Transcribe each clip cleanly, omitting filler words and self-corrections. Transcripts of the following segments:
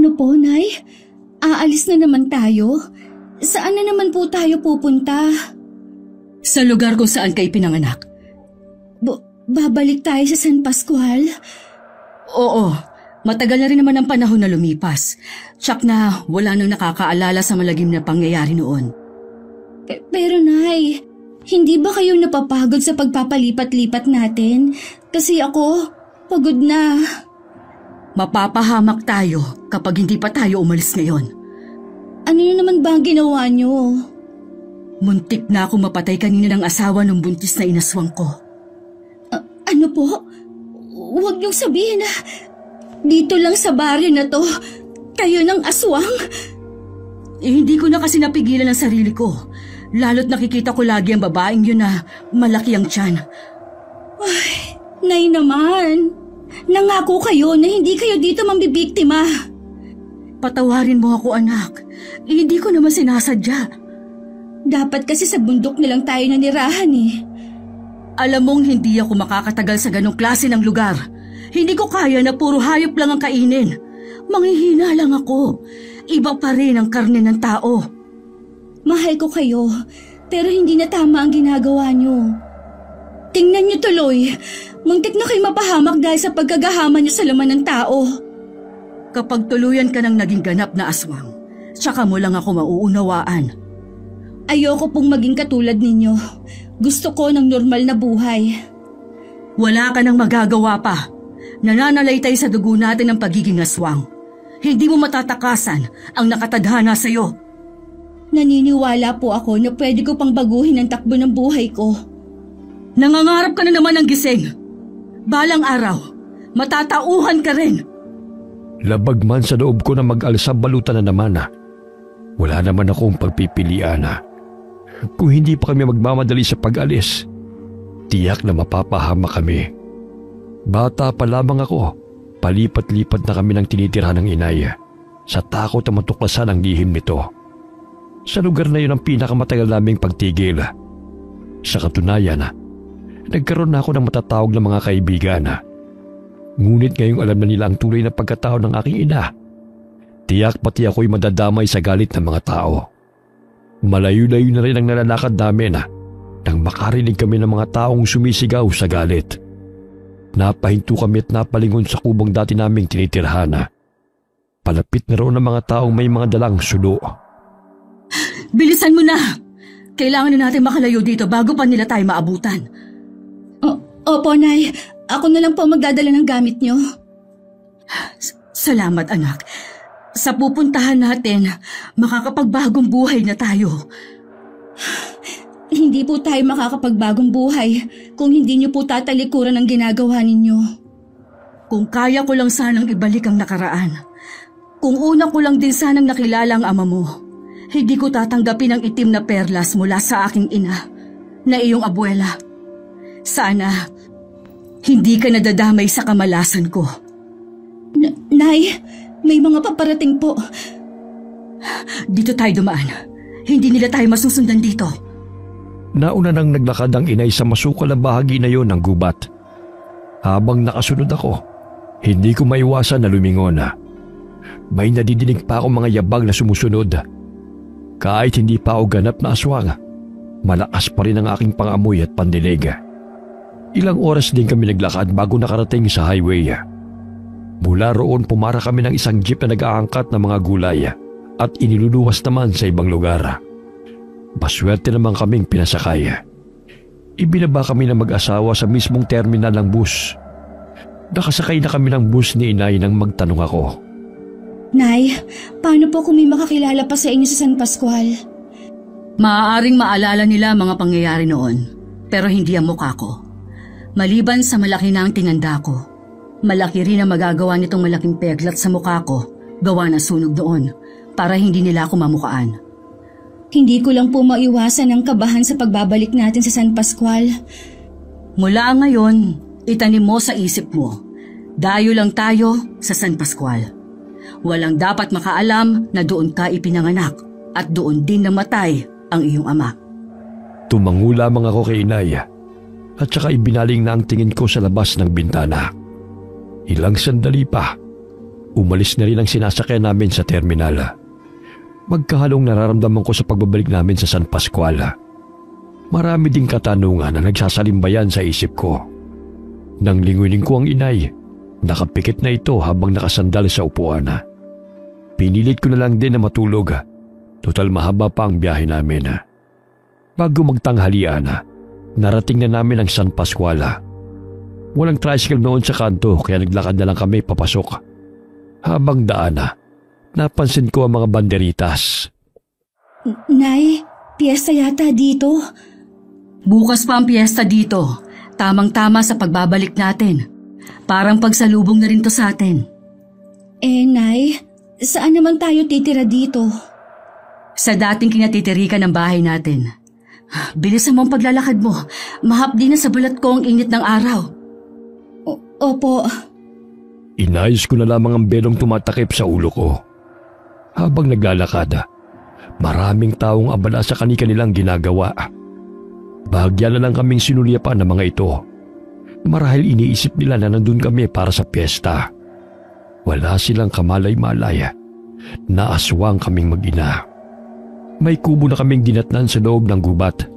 Ano po, Nay? Aalis na naman tayo? Saan na naman po tayo pupunta? Sa lugar kung saan kayo pinanganak. Babalik tayo sa San Pascual? Oo, matagal na rin naman ang panahon na lumipas. Tsak na wala nang nakakaalala sa malagim na pangyayari noon. Pero Nay, hindi ba kayo napapagod sa pagpapalipat-lipat natin? Kasi ako, pagod na. Mapapahamak tayo kapag hindi pa tayo umalis ngayon. Ano na naman ba ang ginawa niyo? Muntik na akong mapatay kanina ng asawa ng buntis na inaswang ko. Ano po? Huwag niyong sabihin na dito lang sa baryo na to, kayo ng aswang? Hindi ko na kasi napigilan ang sarili ko. Lalo't nakikita ko lagi ang babaeng yun na malaki ang tiyan. Ay, Nay naman. Nangako kayo na hindi kayo dito mambibiktima. Patawarin mo ako, anak. Hindi ko naman sinasadya. Dapat kasi sa bundok na lang tayo nanirahan eh. Alam mong hindi ako makakatagal sa ganong klase ng lugar. Hindi ko kaya na puro hayop lang ang kainin. Manghihina lang ako. Iba pa rin ang karne ng tao. Mahal ko kayo, pero hindi na tama ang ginagawa niyo. Tingnan niyo tuloy. Muntik na kayo mapahamak dahil sa pagkagahama niyo sa laman ng tao. Kapag tuluyan ka ng naging ganap na aswang, tsaka mo lang ako mauunawaan. Ayoko pong maging katulad ninyo. Gusto ko ng normal na buhay. Wala ka nang magagawa pa. Nananalaytay sa dugo natin ang pagiging aswang. Hindi mo matatakasan ang nakatadhana sa'yo. Naniniwala po ako na pwede ko pang baguhin ang takbo ng buhay ko. Nangangarap ka na naman ng gising. Balang araw, matatauhan ka rin. Labag man sa loob ko na mag-alsa balutan na naman. Wala naman akong pagpipilian. Kung hindi pa kami magmamadali sa pag-alis, tiyak na mapapahama kami. Bata pa lamang ako, palipat-lipat na kami ng tinitirhan ng inay sa takot na matuklasan ang lihim nito. Sa lugar na yun ang pinakamatagal naming pagtigil. Sa katunayan, nagkaroon na ako ng matatawag na mga kaibigan. Ngunit ngayong alam na nila ang tuloy na pagkatao ng aking ina, tiyak pati ako'y madadamay sa galit ng mga tao. Malayo-layo na rin ang nalalakad namin nang makarinig kami ng mga taong sumisigaw sa galit. Napahinto kami at napalingon sa kubong dati naming tinitirhan. Palapit na roon ng mga taong may mga dalang sulo. Bilisan mo na! Kailangan na natin makalayo dito bago pa nila tayo maabutan. Opo, Nay. Ako na lang po magdadala ng gamit niyo. Salamat, anak. Sa pupuntahan natin, makakapagbagong buhay na tayo. Hindi po tayo makakapagbagong buhay kung hindi niyo po tatalikuran ang ginagawa ninyo. Kung kaya ko lang sanang ibalik ang nakaraan, kung una ko lang din sanang nakilala ang ama mo, hindi ko tatanggapin ang itim na perlas mula sa aking ina, na iyong abuela. Sana, hindi ka nadadamay sa kamalasan ko. Nay, may mga paparating po. Dito tayo dumaan. Hindi nila tayo masusundan dito. Nauna nang naglakad ang inay sa masukal na bahagi na yon ng gubat. Habang nakasunod ako, hindi ko maiwasan na lumingon. May nadidinig pa akong mga yabag na sumusunod. Kahit hindi pa ako ganap na aswang, malakas pa rin ang aking pangamoy at pandilig. Ilang oras din kami naglakad bago nakarating sa highway. Mula roon pumara kami ng isang jeep na nag-aangkat ng mga gulay at iniluluwas naman sa ibang lugar. Maswerte naman kaming pinasakay. Ibinaba kami ng mag-asawa sa mismong terminal ng bus. Nakasakay na kami ng bus ni inay nang magtanong ako. Nay, paano po kung may makakilala pa sa inyo sa San Pascual? Maaaring maalala nila mga pangyayari noon, pero hindi ang mukha ko. Maliban sa malaki na ang tinanda ko, malaki rin ang magagawa nitong malaking peglat sa mukha ko, gawa na sunog doon, para hindi nila ako mamukaan. Hindi ko lang po maiwasan ang kabahan sa pagbabalik natin sa San Pascual. Mula ngayon, itanim mo sa isip mo, dayo lang tayo sa San Pascual. Walang dapat makaalam na doon ka ipinanganak at doon din namatay ang iyong ama. Tumango lamang ako kay inay at saka ibinaling na ang tingin ko sa labas ng bintana. Ilang sandali pa, Umalis na rin ang sinasakyan namin sa terminal. Magkahalong nararamdaman ko sa pagbabalik namin sa San Pascual. Marami ding katanungan na nagsasalimbayan sa isip ko. Nang lingunin ko ang inay, nakapikit na ito habang nakasandal sa upuan. Pinilit ko na lang din na matulog. Total mahaba pa ang biyahe namin. Bago magtanghalian, narating na namin ang San Pascual. Walang tricycle noon sa kanto kaya naglakad na lang kami papasok. Habang daan, napansin ko ang mga banderitas. Nay, piyesta yata dito. Bukas pa ang piyesta dito. Tamang-tama sa pagbabalik natin. Parang pagsalubong na rin to sa atin. Nay, saan naman tayo titira dito? Sa dating kinatitirikan ng bahay natin. Bilisan mo ang paglalakad mo. Mahapdi na sa balat ko ang init ng araw. Opo. Inayos ko na lamang ang belong tumatakip sa ulo ko. Habang naglalakad, maraming taong abala sa kanilang ginagawa. Bahagya na lang kaming sinulyapan ng mga ito. Marahil iniisip nila na nandun kami para sa piyesta. Wala silang kamalay-malay. Naaswang kaming mag-ina. May kubo na kaming dinatnan sa loob ng gubat.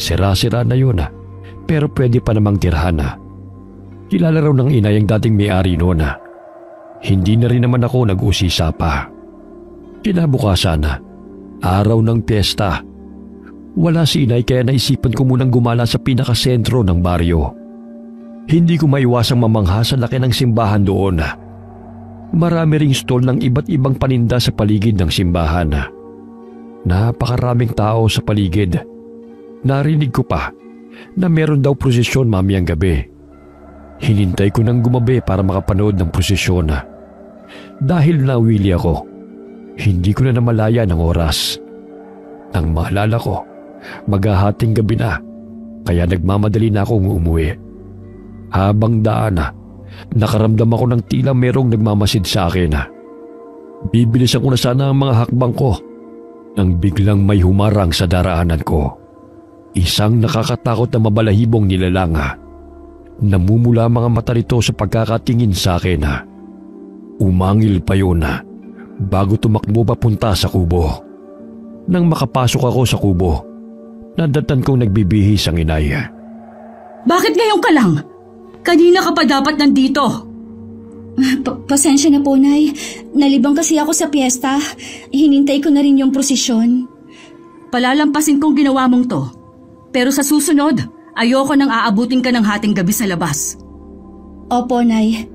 Sira-sira na yun, pero pwede pa namang tirhan. Kilala raw ng inay ang dating may-ari noon. Hindi na rin naman ako nag-usisa pa. Kinabukasan, araw ng piyesta. Wala si inay kaya naisipan ko munang gumala sa pinakasentro ng baryo. Hindi ko maiwasang mamangha sa laki ng simbahan doon. Marami ring stall ng iba't ibang paninda sa paligid ng simbahan. Napakaraming tao sa paligid. Narinig ko pa na meron daw prosesyon mamayang gabi. Hinintay ko nang gumabi para makapanood ng prosesyon. Dahil nawili ako, hindi ko na namalaya ng oras. Nang maalala ko, maghahating gabi na, kaya nagmamadali na akong umuwi. Habang daan, nakaramdam ako ng tila merong nagmamasid sa akin. Bibilisan ko na sana ang mga hakbang ko nang biglang may humarang sa daraanan ko. Isang nakakatakot na mabalahibong nilalang. Namumula mga mata nito sa pagkakatingin sa akin. Umangil pa yun bago tumakbo papunta sa kubo. Nang makapasok ako sa kubo, nadatan kong nagbibihis ang inay. Bakit ngayon ka lang? Kanina ka pa dapat nandito. Pasensya na po, Nay. Nalibang kasi ako sa piyesta. Hinintay ko na rin yung prosesyon. Palalampasin kong ginawa mong to. Pero sa susunod, ayoko nang aabutin ka ng hating gabi sa labas. Opo, Nay.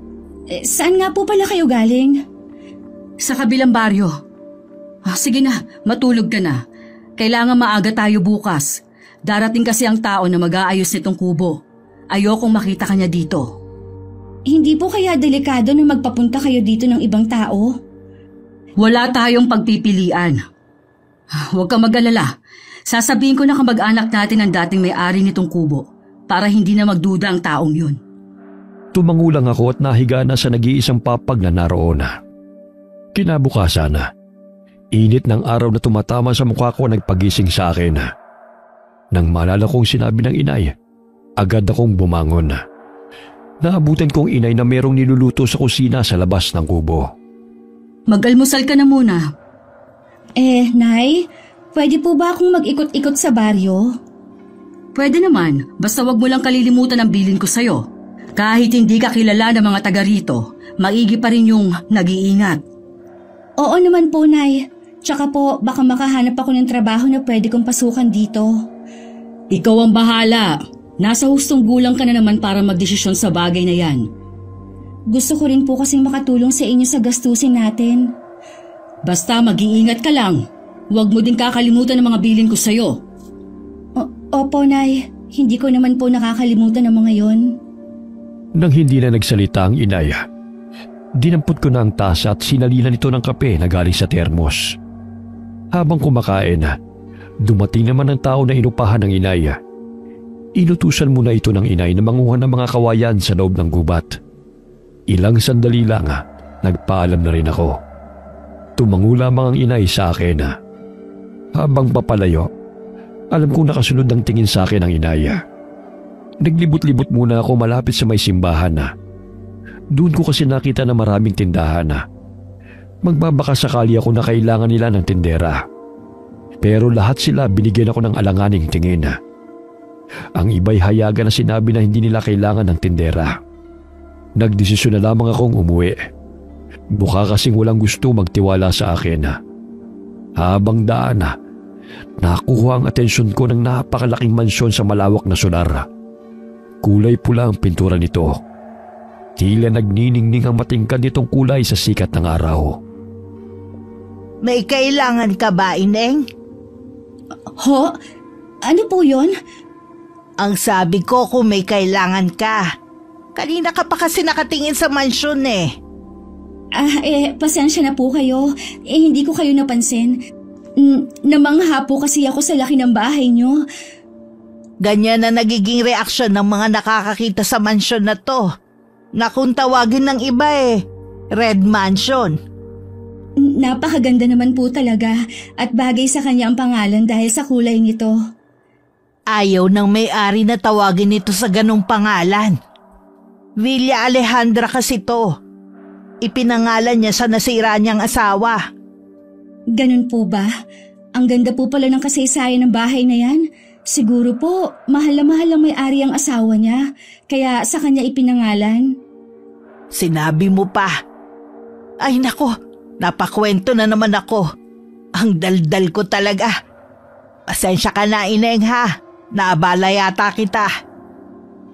Saan nga po pala kayo galing? Sa kabilang baryo. Sige na, matulog ka na. Kailangan maaga tayo bukas. Darating kasi ang tao na mag-aayos nitong kubo. Ayokong makita ka niya dito. Hindi po kaya delikado na magpapunta kayo dito ng ibang tao? Wala tayong pagpipilian. Huwag kang mag-alala. Sasabihin ko na kamag-anak natin ang dating may-ari nitong kubo para hindi na magduda ang taong yun. Tumangulang ako at nahiga na sa nag-iisang papag na naroon. Kinabukasan, init ng araw na tumatama sa mukha ko nagpagising sa akin. Nang maalala kong sinabi ng inay, agad akong bumangon. Naabutan kong inay na merong niluluto sa kusina sa labas ng kubo. Mag-almusal ka na muna. Nay, pwede po ba akong mag-ikot-ikot sa baryo? Pwede naman, basta wag mo lang kalilimutan ang bilin ko sa'yo. Kahit hindi ka kilala ng mga taga rito, maigi pa rin yung nag-iingat. Oo naman po, Nay. Tsaka po, baka makahanap ako ng trabaho na pwede kong pasukan dito. Ikaw ang bahala. Nasa hustong gulang ka na naman para magdesisyon sa bagay na yan. Gusto ko rin po kasing makatulong sa inyo sa gastusin natin. Basta mag-iingat ka lang. Huwag mo din kakalimutan ng mga bilin ko sa'yo. Opo, Nay. Hindi ko naman po nakakalimutan ng mga yon. Nang hindi na nagsalita ang inay, dinampot ko na ang tasa at sinalinan ito ng kape na galing sa termos. Habang kumakain, dumating naman ang tao na inupahan ng inay. Inutusan muna ito ng inay na manguha ng mga kawayan sa loob ng gubat. Ilang sandali lang, nagpaalam na rin ako. Tumango lamang ang inay sa akin. Habang papalayo, alam kong nakasunod ang tingin sa akin ang inay. Naglibot-libot muna ako malapit sa may simbahan. Doon ko kasi nakita na maraming tindahan na. Magbabaka sakali ako na kailangan nila ng tindera. Pero lahat sila binigyan ako ng alanganing tingin. Ang iba'y hayagan na sinabi na hindi nila kailangan ng tindera. Nagdesisyon na lamang akong umuwi. Mukha kasing walang gusto magtiwala sa akin. Habang daan, nakuha ang atensyon ko ng napakalaking mansyon sa malawak na solar. Kulay pula ang pintura nito. Tila nagniningning ang matingkad nitong kulay sa sikat ng araw. May kailangan ka ba, Ineng? Ho? Ano po yon? Ang sabi ko kung may kailangan ka. Kanina ka pa kasi nakatingin sa mansyon eh. Pasensya na po kayo. Hindi ko kayo napansin. Namangha po kasi ako sa laki ng bahay nyo. Ganyan na nagiging reaksyon ng mga nakakakita sa mansyon na to. Na kung tawagin ng iba Red Mansion. Napakaganda naman po talaga at bagay sa kanya ang pangalan dahil sa kulay nito. Ayaw ng may-ari na tawagin ito sa ganong pangalan. Villa Alejandra kasi to. Ipinangalan niya sa nasira niyang asawa. Ganun po ba? Ang ganda po pala ng kasaysayan ng bahay na yan. Siguro po, mahal na mahal ang may-ari ang asawa niya, kaya sa kanya ipinangalan. Sinabi mo pa. Ay nako, napakwento na naman ako. Ang daldal ko talaga. Pasensya ka na, Ineng ha. Naabala yata kita.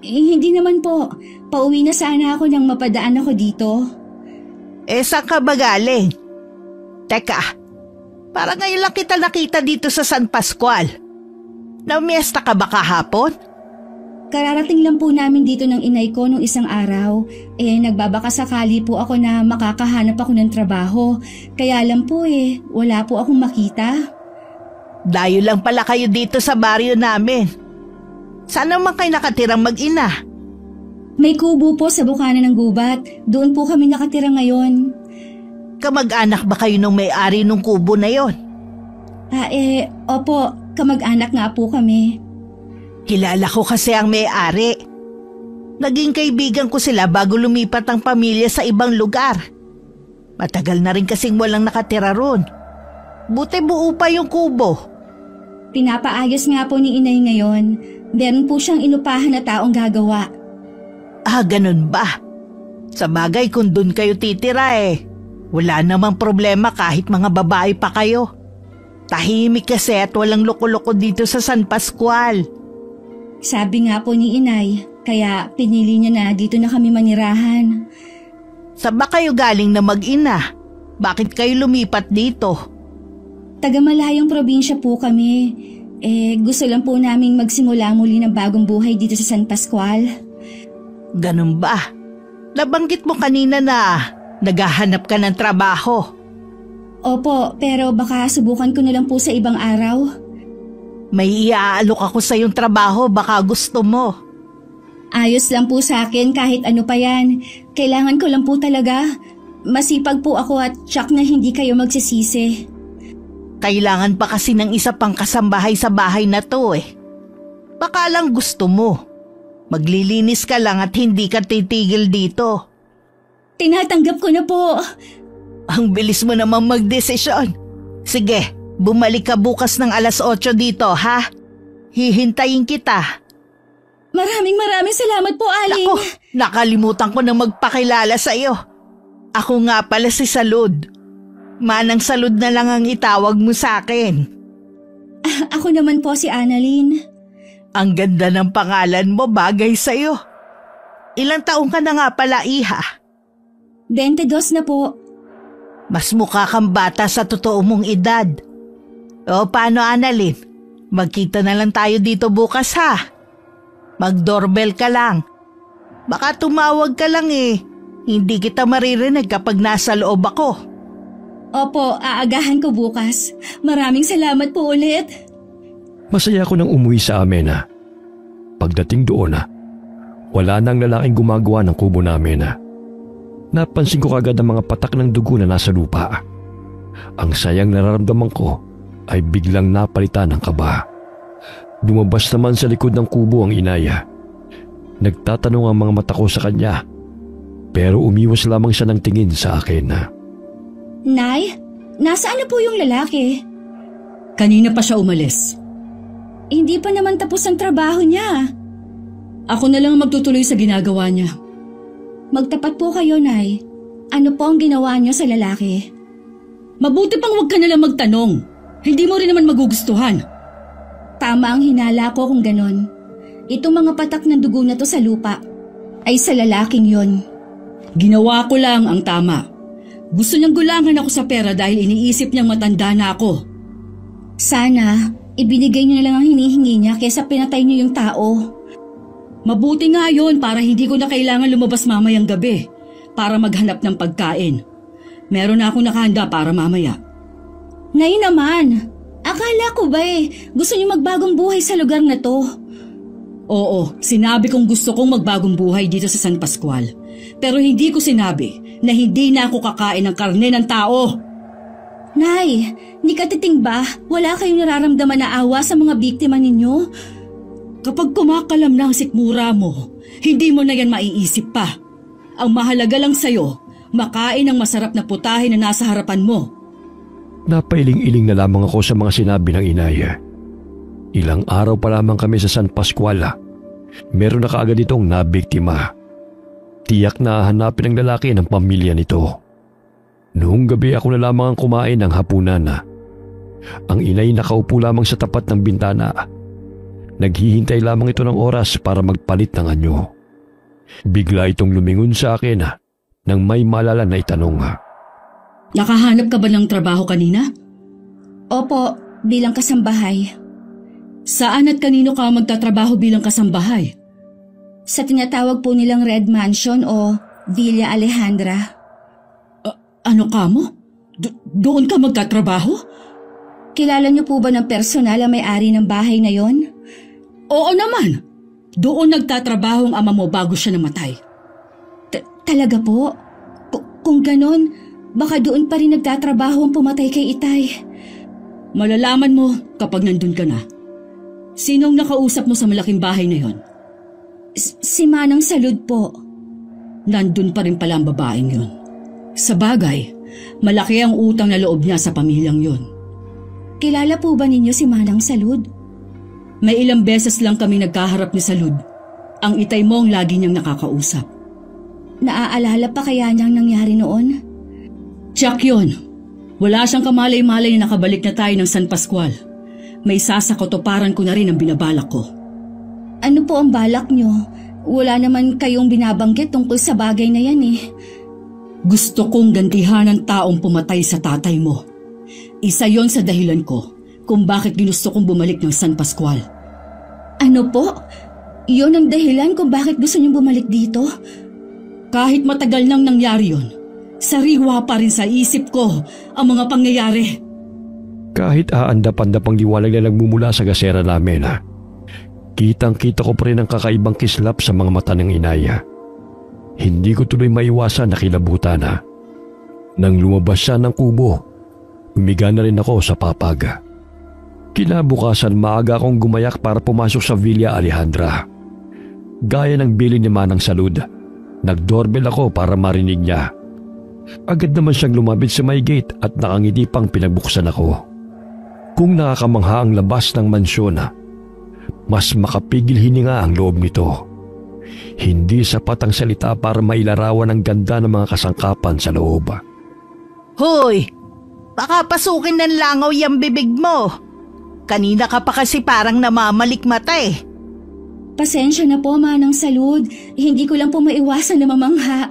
Hindi naman po. Pauwi na sana ako nang mapadaan ako dito. Saan ka ba galing? Teka, parang ngayon lang kita nakita dito sa San Pascual. Naumiesta ka ba kahapon? Kararating lang po namin dito ng inay ko nung isang araw. Nagbabakasakali po ako na makakahanap ako ng trabaho. Kaya lang po wala po akong makita. Dayo lang pala kayo dito sa baryo namin. Saan naman kayo nakatirang mag-ina? May kubo po sa bukana ng gubat. Doon po kami nakatira ngayon. Kamag-anak ba kayo nung may-ari nung kubo na yon? Opo, kamag-anak nga po kami. Kilala ko kasi ang may-ari. Naging kaibigan ko sila bago lumipat ang pamilya sa ibang lugar. Matagal na rin kasing walang nakatira ron. Buti buo pa yung kubo. Pinapaayos nga po ni inay ngayon. Meron po siyang inupahan na taong gagawa. Ganun ba? Sa bagay kung dun kayo titira wala namang problema kahit mga babae pa kayo. Tahimik kasi at walang loko-loko dito sa San Pascual. Sabi nga po ni inay, kaya pinili niya na dito na kami manirahan. Saan ba kayo galing na mag-ina? Bakit kayo lumipat dito? Taga-malayang probinsya po kami. Gusto lang po naming magsimula muli ng bagong buhay dito sa San Pascual. Ganun ba? Nabanggit mo kanina na naghahanap ka ng trabaho. Opo, pero baka subukan ko na lang po sa ibang araw. May iaalok ako sa iyong trabaho, baka gusto mo. Ayos lang po sa akin kahit ano pa yan. Kailangan ko lang po talaga. Masipag po ako at tsak na hindi kayo magsisisi. Kailangan pa kasi ng isa pang kasambahay sa bahay na to Baka lang gusto mo. Maglilinis ka lang at hindi ka titigil dito. Tinatanggap ko na po. Ang bilis mo naman magdesisyon. Sige, bumalik ka bukas ng 8:00 dito, ha? Hihintayin kita. Maraming salamat po, Aling. Naku, nakalimutan ko na magpakilala sa iyo. Ako nga pala si Salud. Manang Salud na lang ang itawag mo sa akin. Ako naman po si Annalyn. Ang ganda ng pangalan mo, bagay sa iyo. Ilang taong ka na nga pala, iha? 22 na po. Mas mukha kang bata sa totoo mong edad. O paano, Annalyn? Magkita na lang tayo dito bukas ha. Mag-doorbell ka lang. Baka tumawag ka lang Hindi kita maririnig kapag nasa loob ako. Opo, aagahan ko bukas. Maraming salamat po ulit. Masaya ko nang umuwi sa amin Pagdating doon wala nang lalaking gumagawa ng kubo namin Napansin ko kagad ang mga patak ng dugo na nasa lupa. Ang sayang nararamdaman ko ay biglang napalitan ng kaba. Lumabas naman sa likod ng kubo ang inaya. Nagtatanong ang mga mata ko sa kanya. Pero umiwas lamang siya ng tingin sa akin. Nay, nasaan na po yung lalaki? Kanina pa siya umalis. Hindi pa naman tapos ang trabaho niya. Ako na lang magtutuloy sa ginagawa niya. Magtapat po kayo, Nay. Ano po ang ginawa niyo sa lalaki? Mabuti pang huwag ka na lang magtanong. Hindi mo rin naman magugustuhan. Tama ang hinala ko kung ganon. Itong mga patak ng dugo na to sa lupa ay sa lalaking yon. Ginawa ko lang ang tama. Gusto niyang gulangan ako sa pera dahil iniisip niyang matanda na ako. Sana, ibinigay niyo na lang ang hinihingi niya kaysa pinatay niyo yung tao. Mabuti nga yon para hindi ko na kailangan lumabas mamayang gabi para maghanap ng pagkain. Meron na akong nakahanda para mamaya. Nay naman, akala ko ba gusto niyo magbagong buhay sa lugar na to? Oo, sinabi kong gusto kong magbagong buhay dito sa San Pascual. Pero hindi ko sinabi na hindi na ako kakain ng karne ng tao. Nay, ni katiting ba wala kayong nararamdaman na awa sa mga biktima ninyo? Kapag kumakalam na ang sikmura mo, hindi mo na yan maiisip pa. Ang mahalaga lang sa'yo, makain ng masarap na putahe na nasa harapan mo. Napailing-iling na lamang ako sa mga sinabi ng inay. Ilang araw pa lamang kami sa San Pascual. Meron na kaagad itong nabiktima. Tiyak na hahanapin ng lalaki ng pamilya nito. Noong gabi ako na lamang ang kumain ng hapunan. Ang inay nakaupo lamang sa tapat ng bintana. Naghihintay lamang ito ng oras para magpalit ng anyo. Bigla itong lumingon sa akin nang may malala na itanong. Nakahanap ka ba ng trabaho kanina? Opo, bilang kasambahay. Saan at kanino ka magtatrabaho bilang kasambahay? Sa tinatawag po nilang Red Mansion o Villa Alejandra. Ano ka mo? Doon ka magtatrabaho? Kilala niyo po ba ng personal ang may-ari ng bahay na yon? Oo naman. Doon nagtatrabaho ang ama mo bago siya namatay. Talaga po? Kung ganon, baka doon pa rin nagtatrabaho ang pumatay kay Itay. Malalaman mo kapag nandun ka na. Sinong nakausap mo sa malaking bahay na yon? Si Manang Salud po. Nandun pa rin pala ang babaeng yon. Sa bagay, malaki ang utang na loob niya sa pamilyang yon. Kilala po ba ninyo si Manang Salud? May ilang beses lang kami nagkaharap ni Salud. Ang Itay mo ang lagi niyang nakakausap. Naaalala pa kaya niyang nangyari noon? Tiyak yun. Wala siyang kamalay-malay na nakabalik na tayo ng San Pascual. May sasakotoparan ko na rin ang binabalak ko. Ano po ang balak niyo? Wala naman kayong binabanggit tungkol sa bagay na yan eh. Gusto kong gantihan ang taong pumatay sa tatay mo. Isa yon sa dahilan ko kung bakit ginusto kong bumalik ng San Pascual. Ano po? Iyon ang dahilan kung bakit gusto niyong bumalik dito? Kahit matagal nang nangyari yon, sariwa pa rin sa isip ko ang mga pangyayari. Kahit aandap-andap ang liwanag na nagmumula sa gasera namin, kitang-kita ko pa rin ang kakaibang kislap sa mga mata ng inaya. Hindi ko tuloy maiwasan na kilabutan. Nang lumabas siya ng kubo, humiga na rin ako sa papag. Kinabukasan maaga akong gumayak para pumasok sa Villa Alejandra. Gaya ng bilin ni Manang Salud, nag-doorbell ako para marinig niya. Agad naman siyang lumapit sa may gate at nakangiti pang pinagbuksan ako. Kung nakakamangha ang labas ng mansyon, mas makapigil hininga ang loob nito. Hindi sapat ang salita para mailarawan ang ganda ng mga kasangkapan sa loob. Hoy! Baka pasukin ng langaw yung bibig mo. Kanina ka pa kasi parang namamalikmata eh. Pasensya na po, Manang Salud. Hindi ko lang po maiwasan na mamangha.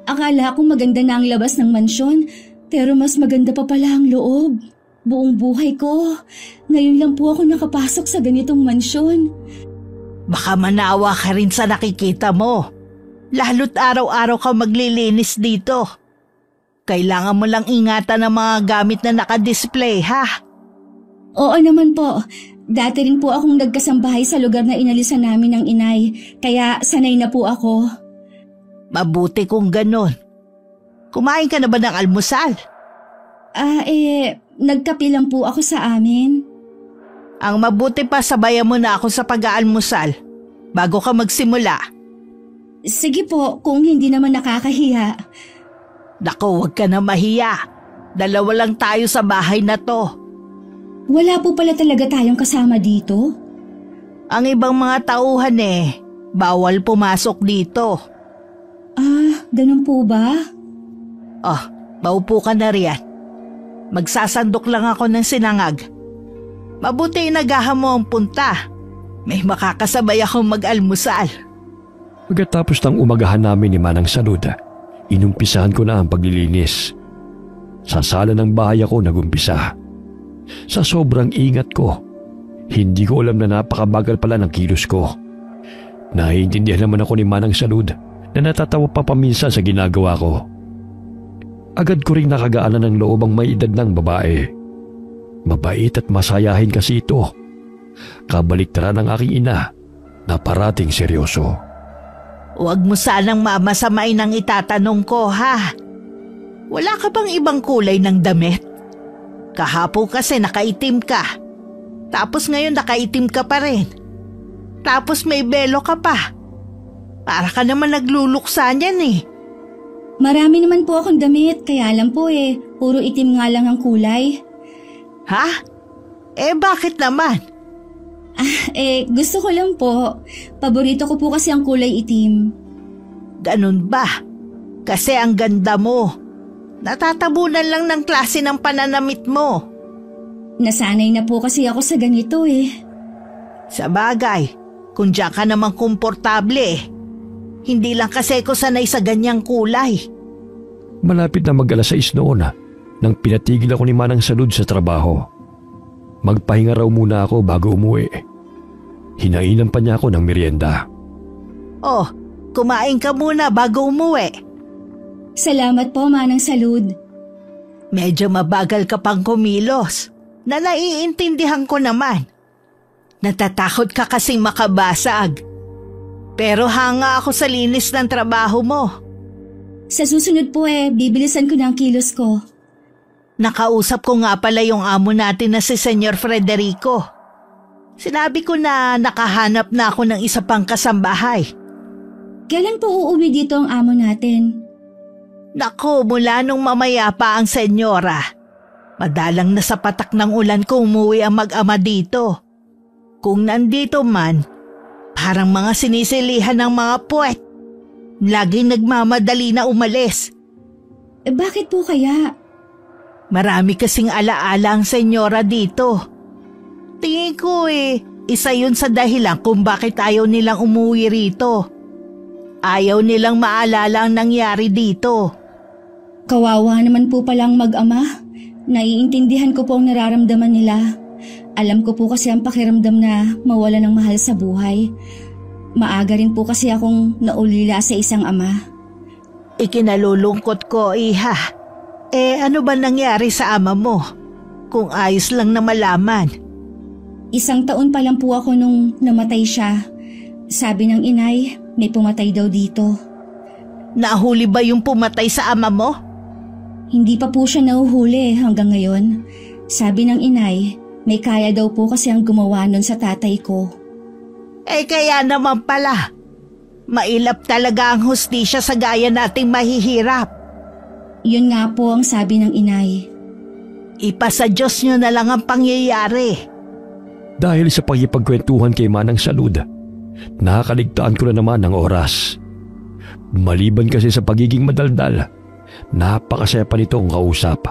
Akala ko maganda na ang labas ng mansyon, pero mas maganda pa pala ang loob. Buong buhay ko, ngayon lang po ako nakapasok sa ganitong mansyon. Baka manawa ka rin sa nakikita mo. Lalo't araw-araw ka maglilinis dito. Kailangan mo lang ingatan ang mga gamit na nakadisplay, ha? Oo naman po. Dati rin po akong nagkasambahay sa lugar na inalisan namin ng inay, kaya sanay na po ako. Mabuti kung ganon. Kumain ka na ba ng almusal? Nagkape lang po ako sa amin. Ang mabuti pa sabayan mo na ako sa pag-aalmusal bago ka magsimula. Sige po, kung hindi naman nakakahiya. Naku, huwag ka na mahiya. Dalawa lang tayo sa bahay na to. Wala po pala talaga tayong kasama dito? Ang ibang mga tauhan bawal pumasok dito. Ah, ganun po ba? Oh, maupo ka na riyan. Magsasandok lang ako ng sinangag. Mabuti inagahan mo ang punta. May makakasabay akong mag-almusal. Pagkatapos ng umagahan namin ni Manang Salud, inumpisahan ko na ang paglilinis. Sa sala ng bahay ako nagumpisa. Sa sobrang ingat ko, hindi ko alam na napakabagal pala ng kilos ko. Naiintindihan naman ako ni Manang Salud na natatawa pa paminsan sa ginagawa ko. Agad ko ring nakagaanan ng loob ang may edad ng babae. Mabait at masayahin kasi ito. Kabaliktaran ng aking ina na parating seryoso. Huwag mo sanang mamasamain ang itatanong ko, ha? Wala ka bang ibang kulay ng damit? Kahapon kasi nakaitim ka. Tapos ngayon nakaitim ka pa rin. Tapos may belo ka pa. Para ka naman nagluluksa niyan Marami naman po akong damit, kaya lang po puro itim nga lang ang kulay. Ha? Bakit naman? Gusto ko lang po. Paborito ko po kasi ang kulay itim. Ganun ba? Kasi ang ganda mo. Natatabunan lang ng klase ng pananamit mo. Nasanay na po kasi ako sa ganito Sa bagay, kung diyan ka namang komportable Hindi lang kasi ko sanay sa ganyang kulay. Malapit na mag-alas 6 noon nang pinatigil ako ni Manang Salud sa trabaho. Magpahinga raw muna ako bago umuwi. Hinainan pa niya ako ng merienda. Oh, kumain ka muna bago umuwi. Salamat po, Manang Salud. Medyo mabagal ka pang kumilos. Na naiintindihan ko naman. Natatakot ka kasing makabasag. Pero hanga ako sa linis ng trabaho mo. Sa susunod po bibilisan ko na ang kilos ko. Nakausap ko nga pala yung amo natin na si Senyor Frederico. Sinabi ko na nakahanap na ako ng isa pang kasambahay. Kailan po uuwi dito ang amo natin? Naku, mula nung mamaya pa ang senyora. Madalang na sa patak ng ulan kung umuwi ang mag-ama dito. Kung nandito man, parang mga sinisilihan ng mga puwet. Laging nagmamadali na umalis. Bakit po kaya? Marami kasing alaala ang senyora dito. Tingin ko isa yun sa dahilan kung bakit ayaw nilang umuwi rito. Ayaw nilang maalala ang nangyari dito. Kawawa naman po palang mag-ama. Naiintindihan ko po ang nararamdaman nila. Alam ko po kasi ang pakiramdam na mawala ng mahal sa buhay. Maaga rin po kasi akong naulila sa isang ama. Ikinalulungkot ko, iha. Ano ba nangyari sa ama mo? Kung ayos lang na malaman. 1 taon pa lang po ako nung namatay siya. Sabi ng inay, may pumatay daw dito. Nahuli ba yung pumatay sa ama mo? Hindi pa po siya nahuhuli hanggang ngayon. Sabi ng inay, may kaya daw po kasi ang gumawa nun sa tatay ko. Kaya naman pala. Mailap talaga ang hustisya sa gaya nating mahihirap. Yun nga po ang sabi ng inay. Ipasa Diyos nyo na lang ang pangyayari. Dahil sa pagkipagkwentuhan kay Manang Salud, nakakaligtaan ko na naman ng oras. Maliban kasi sa pagiging madaldal, napakasaya pa nitong kausap.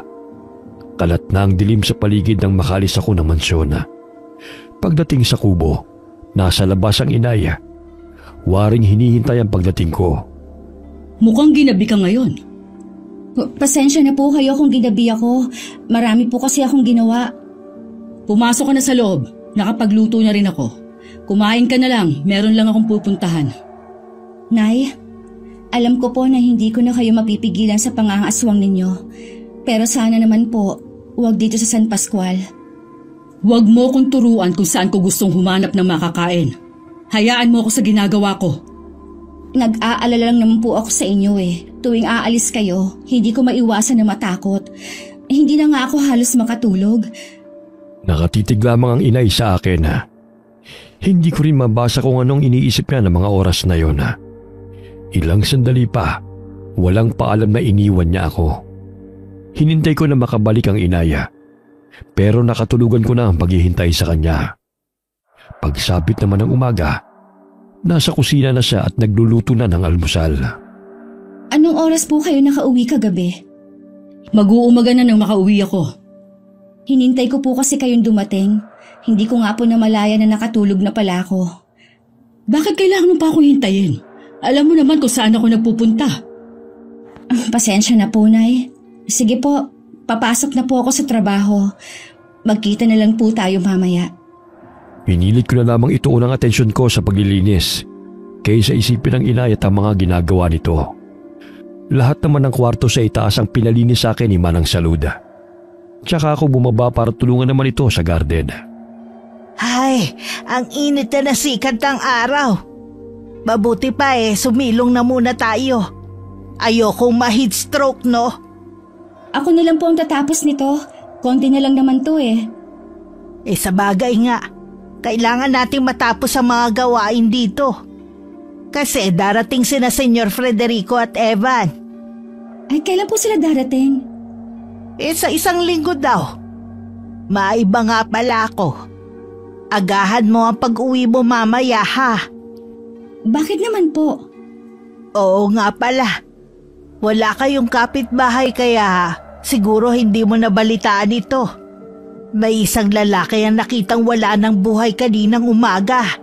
Kalat na ang dilim sa paligid nang makalis ako ng mansyon. Pagdating sa kubo, nasa labas ang inay. Waring hinihintay ang pagdating ko. Mukhang ginabi ka ngayon. Pasensya na po kayo kung ginabi ako. Marami po kasi akong ginawa. Pumasok ka na sa loob. Nakapagluto na rin ako. Kumain ka na lang. Meron lang akong pupuntahan. Nay, alam ko po na hindi ko na kayo mapipigilan sa pangangaswang ninyo. Pero sana naman po, huwag dito sa San Pascual. Huwag mo kong turuan kung saan ko gustong humanap ng makakain. Hayaan mo ako sa ginagawa ko. Nag-aalala lang naman po ako sa inyo Tuwing aalis kayo, hindi ko maiwasan na matakot. Hindi na nga ako halos makatulog. Nakatitig lamang ang inay sa akin. Hindi ko rin mabasa kung anong iniisip niya ng mga oras na yon. Ilang sandali pa, walang paalam na iniwan niya ako. Hinintay ko na makabalik ang inaya, pero nakatulugan ko na ang paghihintay sa kanya. Pagsapit naman ng umaga, nasa kusina na siya at nagluluto na ng almusal. Anong oras po kayo nakauwi kagabi? Mag-uumaga na nang makauwi ako. Hinintay ko po kasi kayong dumating. Hindi ko nga po namalaya na nakatulog na pala ako. Bakit kailangan mo pa akong hintayin? Alam mo naman kung saan ako nagpupunta. Pasensya na po, Nay. Sige po, papasok na po ako sa trabaho. Magkita na lang po tayo mamaya. Pinilit ko na lamang ituon ang atensyon ko sa paglilinis kaysa isipin ng inay at ang mga ginagawa nito. Lahat naman ng kwarto sa itaas ang pinalinis sa akin ni Manang Salud. Tsaka ako bumaba para tulungan naman ito sa garden. Ay, ang init na sikat ng araw. Mabuti pa sumilong na muna tayo. Ayokong ma-heat stroke, no? Ako na lang po ang tatapos nito. Konti na lang naman to Sa bagay nga, kailangan nating matapos ang mga gawain dito. Kasi darating sina Senyor Frederico at Evan. Ay, kailan po sila darating? Sa 1 linggo daw. Maiba nga pala ako. Agahan mo ang pag-uwi mo mamaya, ha? Bakit naman po? Oo nga pala. Wala kayong kapitbahay kaya siguro hindi mo nabalitaan ito. May isang lalaki ang nakitang wala ng buhay kaninang umaga.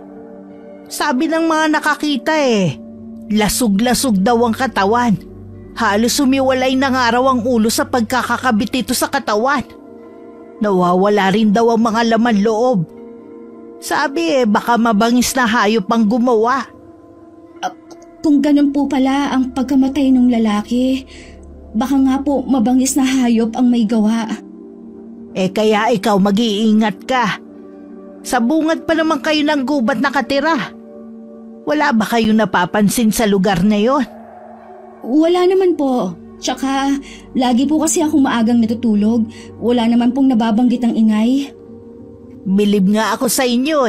Sabi ng mga nakakita lasug-lasug daw ang katawan. Halos sumiwalay na nga raw ang ulo sa pagkakakabit ito sa katawan. Nawawala rin daw ang mga laman loob. Sabi baka mabangis na hayop ang gumawa. Kung ganun po pala ang pagkamatay ng lalaki, baka nga po mabangis na hayop ang may gawa. Kaya ikaw mag-iingat ka. Sa bungad pa naman kayo ng gubat nakatira. Wala ba kayo napapansin sa lugar na yon? Wala naman po. Tsaka, lagi po kasi akong maagang natutulog. Wala naman pong nababanggit ang ingay. Bilib nga ako sa inyo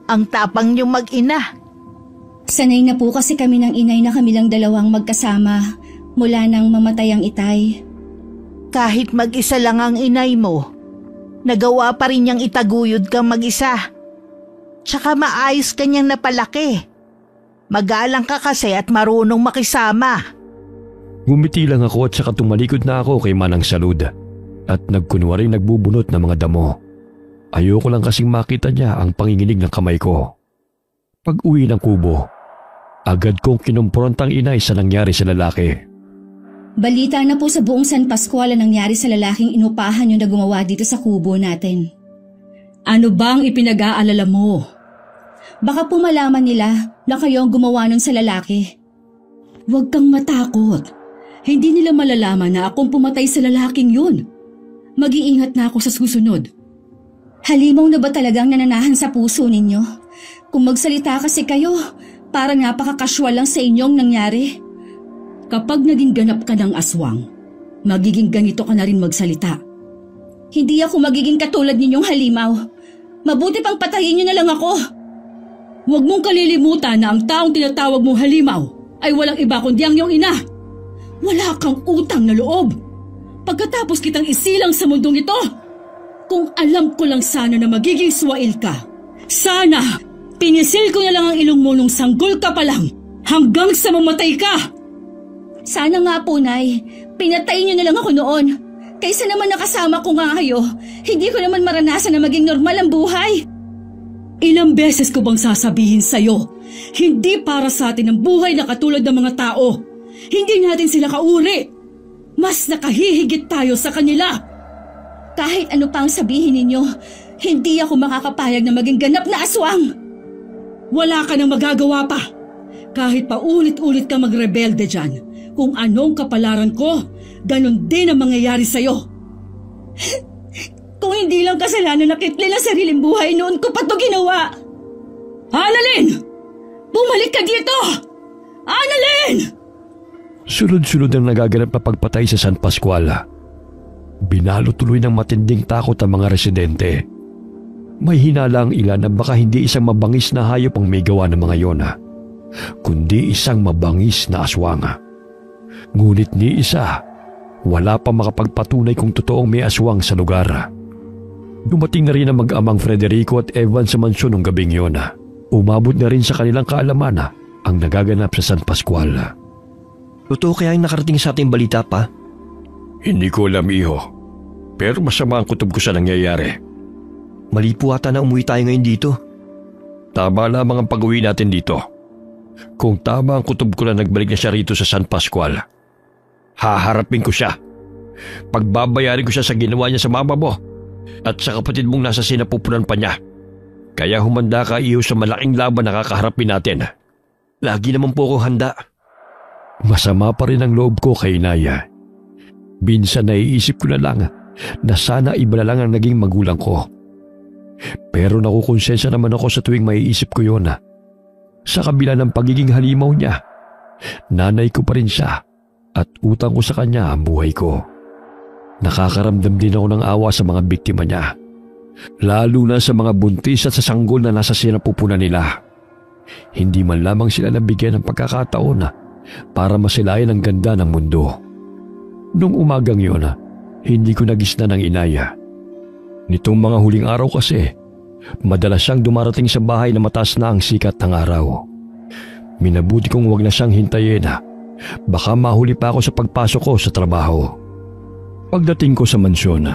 Ang tapang niyong mag-ina. Sanay na po kasi kami ng inay na kami lang dalawang magkasama mula nang mamatay ang itay. Kahit mag-isa lang ang inay mo, nagawa pa rin niyang itaguyod kang mag-isa. Tsaka maayos kanyang napalaki. Magalang ka kasi at marunong makisama. Gumiti lang ako at saka tumalikod na ako kay Manang Salud at nagkunwaring nagbubunot ng mga damo. Ayoko lang kasing makita niya ang panginginig ng kamay ko. Pag-uwi ng kubo, agad kong kinumprontang inay sa nangyari sa lalaki. Balita na po sa buong San Pascual ang nangyari sa lalaking inupahan niyo na gumawa dito sa kubo natin. Ano bang ipinag-aalala mo? Baka po malaman nila na kayo ang gumawa nun sa lalaki. Huwag kang matakot. Hindi nila malalaman na akong pumatay sa lalaking yun. Mag-iingat na ako sa susunod. Halimaw na ba talagang nananahan sa puso ninyo? Kung magsalita kasi kayo, parang napaka-casual lang sa inyong nangyari. Kapag naging ganap ka ng aswang, magiging ganito ka na rin magsalita. Hindi ako magiging katulad ninyong halimaw. Mabuti pang patayin niyo na lang ako. Huwag mong kalilimutan na ang taong tinatawag mong halimaw ay walang iba kundi ang iyong ina. Wala kang utang na loob. Pagkatapos kitang isilang sa mundong ito, kung alam ko lang sana na magiging swail ka, sana pinisil ko na lang ang ilong mo nung sanggol ka pa lang hanggang sa mamatay ka. Sana nga po, Nay. Pinatay niyo na lang ako noon. Kaysa naman nakasama ko nga kayo, hindi ko naman maranasan na maging normal ang buhay. Ilang beses ko bang sasabihin sa'yo, hindi para sa atin ang buhay na katulad ng mga tao. Hindi natin sila kauri. Mas nakahihigit tayo sa kanila. Kahit ano pa ang sabihin ninyo, hindi ako makakapayag na maging ganap na aswang. Wala ka nang magagawa pa. Kahit pa ulit-ulit ka magrebelde dyan, kung anong kapalaran ko, ganon din ang mangyayari sa'yo. Kung hindi lang kasalanan na Kitlil ang sariling buhay, noon ko pa ito ginawa. Annalyn! Bumalik ka dito! Annalyn! Sunod-sunod ang nagaganap na pagpatay sa San Pascual. Binalo tuloy ng matinding takot ang mga residente. May hinala ang ilan na baka hindi isang mabangis na hayop ang may gawa ng mga yon. kundi isang mabangis na aswang. Ngunit ni isa, wala pa makapagpatunay kung totoong may aswang sa lugar. Dumating na rin ang mag-amang Frederico at Evan sa mansyon ng gabing yon. Umabot na rin sa kanilang kaalaman ang nagaganap sa San Pascual. Totoo kaya yung nakarating sa ating balita pa? Hindi ko alam, iho. Pero masama ang kutob ko sa nangyayari. Mali po ata na umuwi tayo ngayon dito. Tama lamang ang pag-uwi natin dito. Kung tama ang kutob ko na nagbalik na siya rito sa San Pascual, haharapin ko siya. Pagbabayarin ko siya sa ginawa niya sa mama mo at sa kapatid mong nasa sinapupunan pa niya. Kaya humanda ka, iho, sa malaking laban na kakaharapin natin. Lagi naman po akong handa. Masama pa rin ang loob ko kay Inaya. Minsan naiisip ko na lang na sana iba na lang ang naging magulang ko. Pero nakukonsensya naman ako sa tuwing maiisip ko yon. Sa kabila ng pagiging halimaw niya, nanay ko pa rin siya at utang ko sa kanya ang buhay ko. Nakakaramdam din ako ng awa sa mga biktima niya, lalo na sa mga buntis at sa sanggol na nasa sinapupunan nila. Hindi man lamang sila nabigyan ng pagkakataon para masilayan ang ganda ng mundo. Nung umagang yun, hindi ko nagisna ng Inaya. Nitong mga huling araw kasi, madalas siyang dumarating sa bahay na mataas na ang sikat ng araw. Minabuti kong wag na siyang hintayin. Baka mahuli pa ako sa pagpasok ko sa trabaho. Pagdating ko sa mansyon,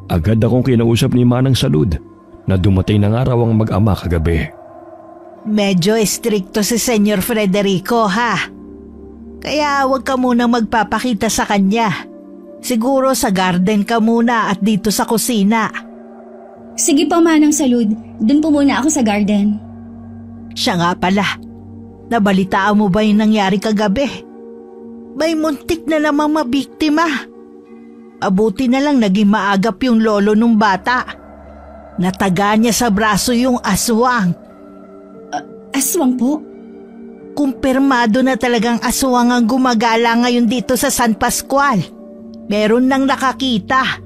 agad akong kinausap ni Manang Salud na dumating ng araw ang mag-ama kagabi. Medyo estrikto si Senyor Frederico, ha? Kaya huwag ka munang magpapakita sa kanya. Siguro sa garden ka muna at dito sa kusina. Sige pa, Manang Salud. Doon po muna ako sa garden. Siya nga pala. Nabalitaan mo ba yung nangyari kagabi? May muntik na namang mabiktima. Abuti na lang naging maagap yung lolo nung bata. Nataga niya sa braso yung aswang. Aswang po? Kumpirmado na talagang aswang ang gumagala ngayon dito sa San Pascual. Meron nang nakakita.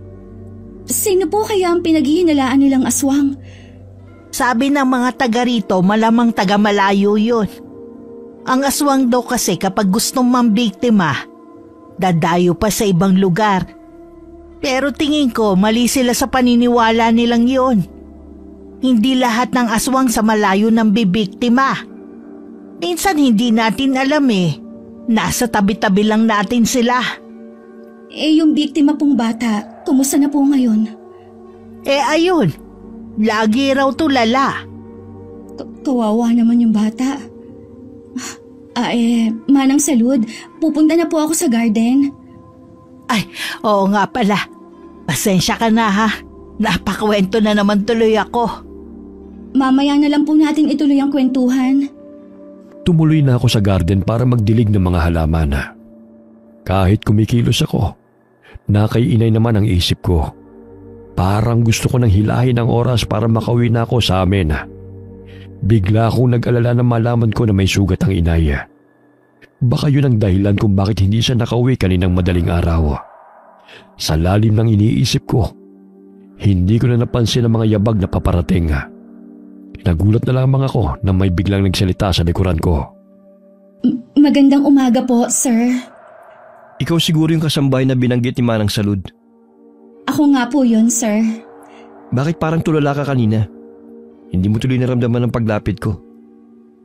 Sino po kaya ang pinaghihinalaan nilang aswang? Sabi ng mga taga rito, malamang taga malayo yun. Ang aswang daw kasi kapag gustong mambiktima, dadayo pa sa ibang lugar. Pero tingin ko mali sila sa paniniwala nilang yun. Hindi lahat ng aswang sa malayo nang bibiktima. Minsan hindi natin alam Nasa tabi-tabi lang natin sila. Yung biktima pong bata, kumusta na po ngayon? Ayun. Lagi raw tulala. Kawawa naman yung bata. Manang Salud, pupunta na po ako sa garden. Ay, oo nga pala. Pasensya ka na, ha? Napakwento na naman tuloy ako. Mamaya na lang po natin ituloy ang kwentuhan. Tumuloy na ako sa garden para magdilig ng mga halaman. Kahit kumikilos ako, nakaiinay naman ang isip ko. Parang gusto ko nang hilahin ang oras para makauwi na ako sa amin. Bigla akong nag-alala na malaman ko na may sugat ang inay. Baka yun ang dahilan kung bakit hindi siya nakauwi kaninang madaling araw. Sa lalim ng iniisip ko, hindi ko na napansin ang mga yabag na paparating. Nagulat na lamang ako na may biglang nagsalita sa likuran ko. Magandang umaga po, sir. Ikaw siguro yung kasambahay na binanggit ni Manang Salud. Ako nga po yun, sir. Bakit parang tulala ka kanina? Hindi mo tuloy naramdaman ang paglapit ko.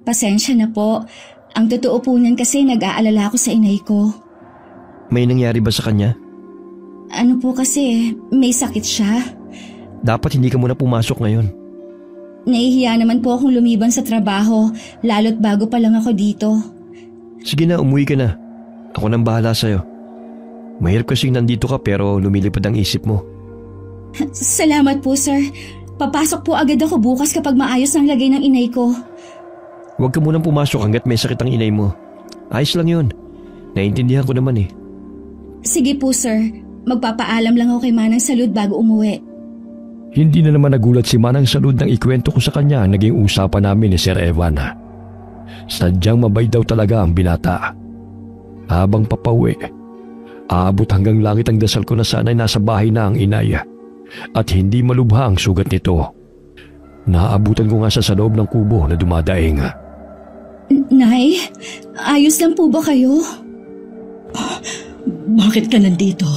Pasensya na po. Ang totoo po niyan kasi nag-aalala ako sa inay ko. May nangyari ba sa kanya? Ano po kasi, may sakit siya. Dapat hindi ka muna pumasok ngayon. Nahihiya naman po akong lumiban sa trabaho, lalo't bago pa lang ako dito. Sige na, umuwi ka na. Ako nang bahala sa'yo. Mahirap kasing nandito ka pero lumilipad ang isip mo. Salamat po, sir. Papasok po agad ako bukas kapag maayos ang lagay ng inay ko. Huwag ka munang pumasok hanggat may sakit ang inay mo. Ayos lang yun. Naiintindihan ko naman Sige po, sir. Magpapaalam lang ako kay Manang Salud bago umuwi. Hindi na naman nagulat si Manang Salud nang ikwento ko sa kanya ang naging usapan namin ni Sir Evan. Sadyang mabait daw talaga ang binata. Habang papauwi, aabot hanggang langit ang dasal ko na sana'y nasa bahay na ang inay at hindi malubha ang sugat nito. Naabutan ko nga sa loob ng kubo na dumadaing. Nay, ayos lang po ba kayo? Bakit ka nandito?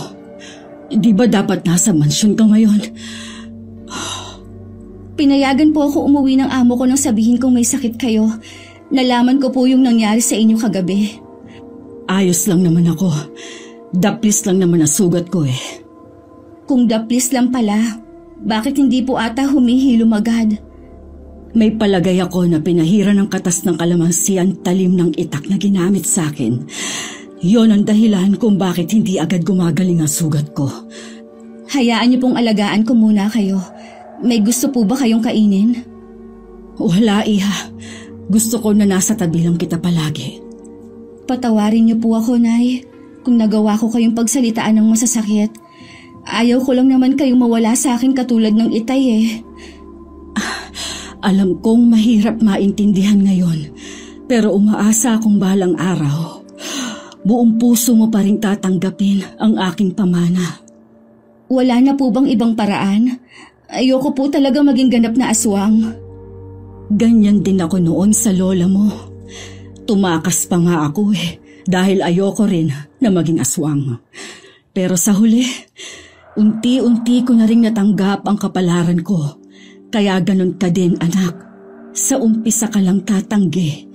Di ba dapat nasa mansyon ka ngayon? Pinayagan po ako umuwi ng amo ko nang sabihin kong may sakit kayo. Nalaman ko po yung nangyari sa inyo kagabi. Ayos lang naman ako. Daplis lang naman ang sugat ko eh. Kung daplis lang pala, bakit hindi po ata humihilom agad? May palagay ako na pinahira ng katas ng kalamansi ang talim ng itak na ginamit sa akin. Yon ang dahilan kung bakit hindi agad gumagaling ang sugat ko. Hayaan niyo pong alagaan ko muna kayo. May gusto po ba kayong kainin? Wala, Iha. Gusto ko na nasa tabi lang kita palagi. Patawarin niyo po ako, Nay, kung nagawa ko kayong pagsalitaan ng masasakit. Ayaw ko lang naman kayong mawala sa akin katulad ng itay eh. Alam kong mahirap maintindihan ngayon, pero umaasa akong balang araw. Buong puso mo pa rin tatanggapin ang aking pamana. Wala na po bang ibang paraan? Ayoko po talaga maging ganap na aswang. Ganyan din ako noon sa lola mo. Tumakas pa nga ako dahil ayoko rin na maging aswang. Pero sa huli, unti-unti ko na rin natanggap ang kapalaran ko. Kaya ganun ka din, anak. Sa umpisa ka lang tatanggi.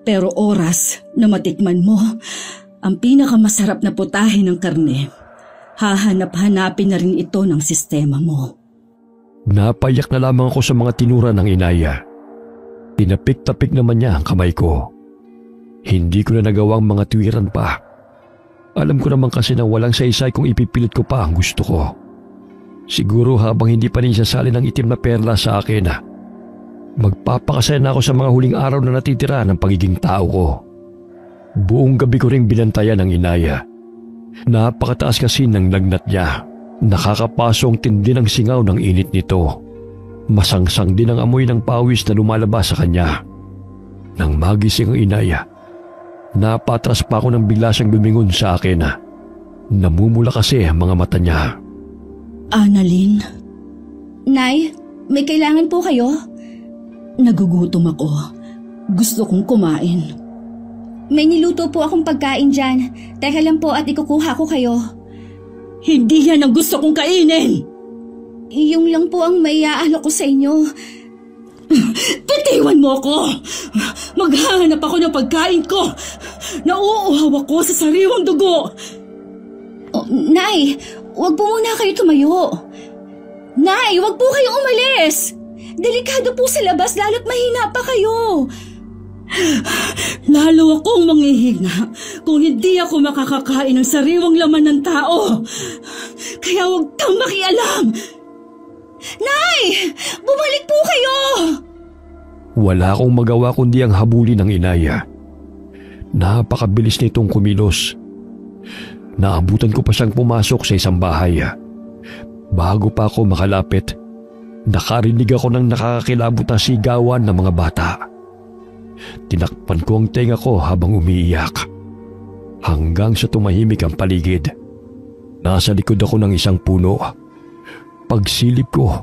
Pero oras na matikman mo ang pinakamasarap na putahe ng karne, hahanap-hanapin na rin ito ng sistema mo. Napayak na lamang ako sa mga tinura ng inaya. Tinapik-tapik naman niya ang kamay ko. Hindi ko na nagawang mga tuwiran pa. Alam ko naman kasi na walang saysay kung ipipilit ko pa ang gusto ko. Siguro habang hindi pa rin sasali ng itim na perla sa akin, magpapakasaya na ako sa mga huling araw na natitira ng pagiging tao ko. Buong gabi ko ring binantayan ng inaya. Napakataas kasi ng lagnat niya. Nakakapasong tindi ng singaw ng init nito. Masangsang din ang amoy ng pawis na lumalabas sa kanya. Nang magising ang inaya, napatras pa ako nang bigla siyang lumingon sa akin. Namumula kasi ang mga mata niya. Annalyn? Nay, may kailangan po kayo? Nagugutom ako. Gusto kong kumain. May niluto po akong pagkain dyan. Teka lang po at ikukuha ko kayo. Hindi yan ang gusto kong kainin! Yung lang po ang may aalok ko sa inyo. Bitiwan mo ako! Maghahanap ako ng pagkain ko! Nauuhaw ako sa sariwang dugo! Oh, Nay, wag po muna kayo tumayo. Nay, wag po kayo umalis. Delikado po sa labas lalo't mahina pa kayo. Lalo akong manghihinga kung hindi ako makakakain ng sariwang laman ng tao. Kaya wag kang makialam. Nay, bumalik po kayo. Wala akong magawa kundi ang habulin ng inaya. Napakabilis nitong kumilos. Naabutan ko pa siyang pumasok sa isang bahay. Bago pa ako makalapit, nakarinig ako ng nakakakilabot na sigawan ng mga bata. Tinakpan ko ang tenga ko habang umiiyak. Hanggang sa tumahimik ang paligid. Nasa likod ako ng isang puno. Pagsilip ko,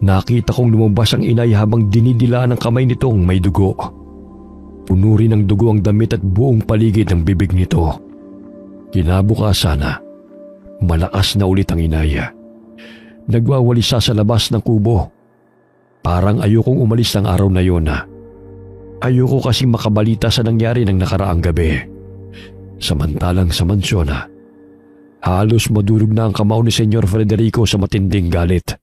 nakita kong lumabas ang inay habang dinidilaan ng kamay nitong may dugo. Puno rin ng dugo ang damit at buong paligid ng bibig nito. Kinabukasan, malakas na ulit ang inaya. Nagwawalisa sa labas ng kubo. Parang ayokong umalis ng araw na yon. Ayoko kasing makabalita sa nangyari ng nakaraang gabi. Samantalang sa mansyon, halos madurog na ang kamao ni Senyor Federico sa matinding galit.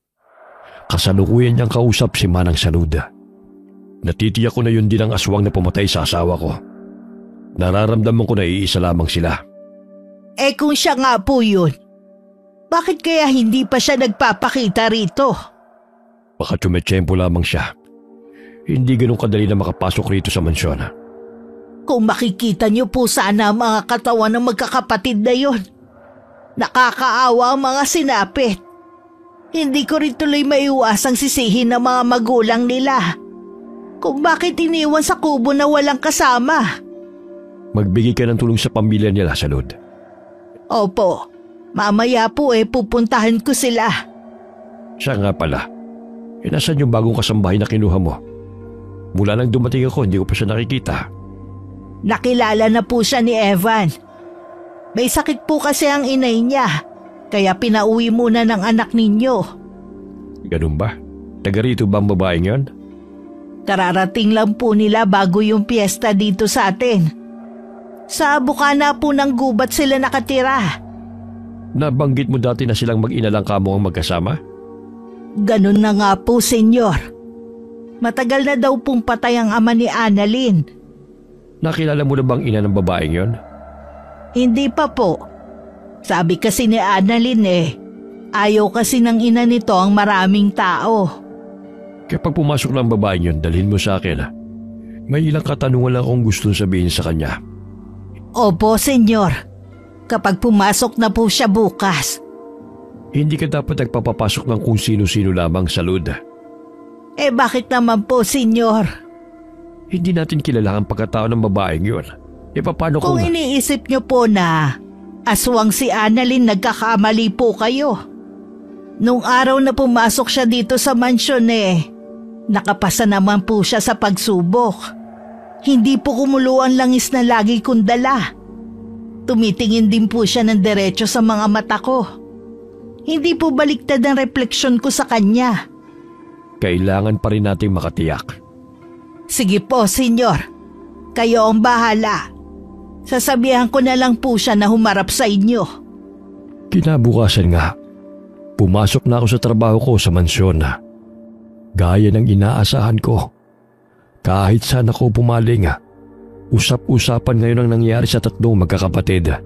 Kasalukuyan niyang kausap si Manang Salud. Natitiyak ko na yun din ang aswang na pumatay sa asawa ko. Nararamdaman ko na iisa lamang sila. Kung siya nga po yun, bakit kaya hindi pa siya nagpapakita rito? Baka tumetsyempo lamang siya. Hindi ganun kadali na makapasok rito sa mansyon. Kung makikita niyo po sana ang mga katawan ng magkakapatid na yun. Nakakaawa ang mga sinapit. Hindi ko rin tuloy maiwasang sisihin ng mga magulang nila. Kung bakit iniwan sa kubo na walang kasama. Magbigay ka ng tulong sa pamilya nila, Salud. Opo, mamaya po pupuntahan ko sila. Siya nga pala. Nasaan yung bagong kasambahay na kinuha mo? Mula nang dumating ako, hindi ko pa siya nakikita. Nakilala na po siya ni Evan. May sakit po kasi ang inay niya, kaya pinauwi muna ng anak ninyo. Ganun ba? Taga rito ba ang babaeng yon? Kararating lang po nila bago yung piyesta dito sa atin. Sa bukana po ng gubat sila nakatira. Nabanggit mo dati na silang mag-ina lang kamo ang magkasama? Ganun na nga po, senyor. Matagal na daw pong patay ang ama ni Annalyn. Nakilala mo na bang ina ng babaeng yon? Hindi pa po. Sabi kasi ni Annalyn ayaw kasi ng ina nito ang maraming tao. Kapag pumasok ng babaeng yon, dalhin mo sa akin. May ilang katanungan lang akong gusto sabihin sa kanya. Opo, senyor. Kapag pumasok na po siya bukas. Hindi ka dapat nagpapapasok ng kung sino-sino lamang sa loob. Bakit naman po, senyor? Hindi natin kilala ang pagkatao ng babaeng yon. Paano Kung iniisip niyo po na aswang si Annalyn, nagkakamali po kayo. Nung araw na pumasok siya dito sa mansyon nakapasa naman po siya sa pagsubok. Hindi po kumulo ang langis na lagi kong dala. Tumitingin din po siya ng diretso sa mga mata ko. Hindi po baliktad ang refleksyon ko sa kanya. Kailangan pa rin nating makatiyak. Sige po, senyor. Kayo ang bahala. Sasabihan ko na lang po siya na humarap sa inyo. Kinabukasan nga, pumasok na ako sa trabaho ko sa mansyon. Gaya ng inaasahan ko. Kahit saan ako pumaling, usap-usapan ngayon ang nangyari sa tatlong magkakapatid.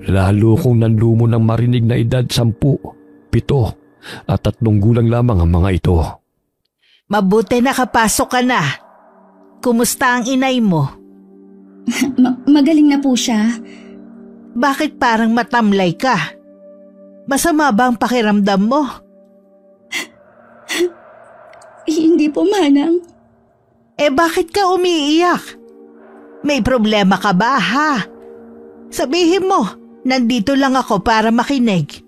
Lalo kong nanlumo ng marinig na edad 10, 7 at 3 gulang lamang ang mga ito. Mabuti nakapasok ka na. Kumusta ang inay mo? Magaling na po siya. Bakit parang matamlay ka? Masama ba ang pakiramdam mo? Hindi po, Manang. Bakit ka umiiyak? May problema ka ba, ha? Sabihin mo, nandito lang ako para makinig.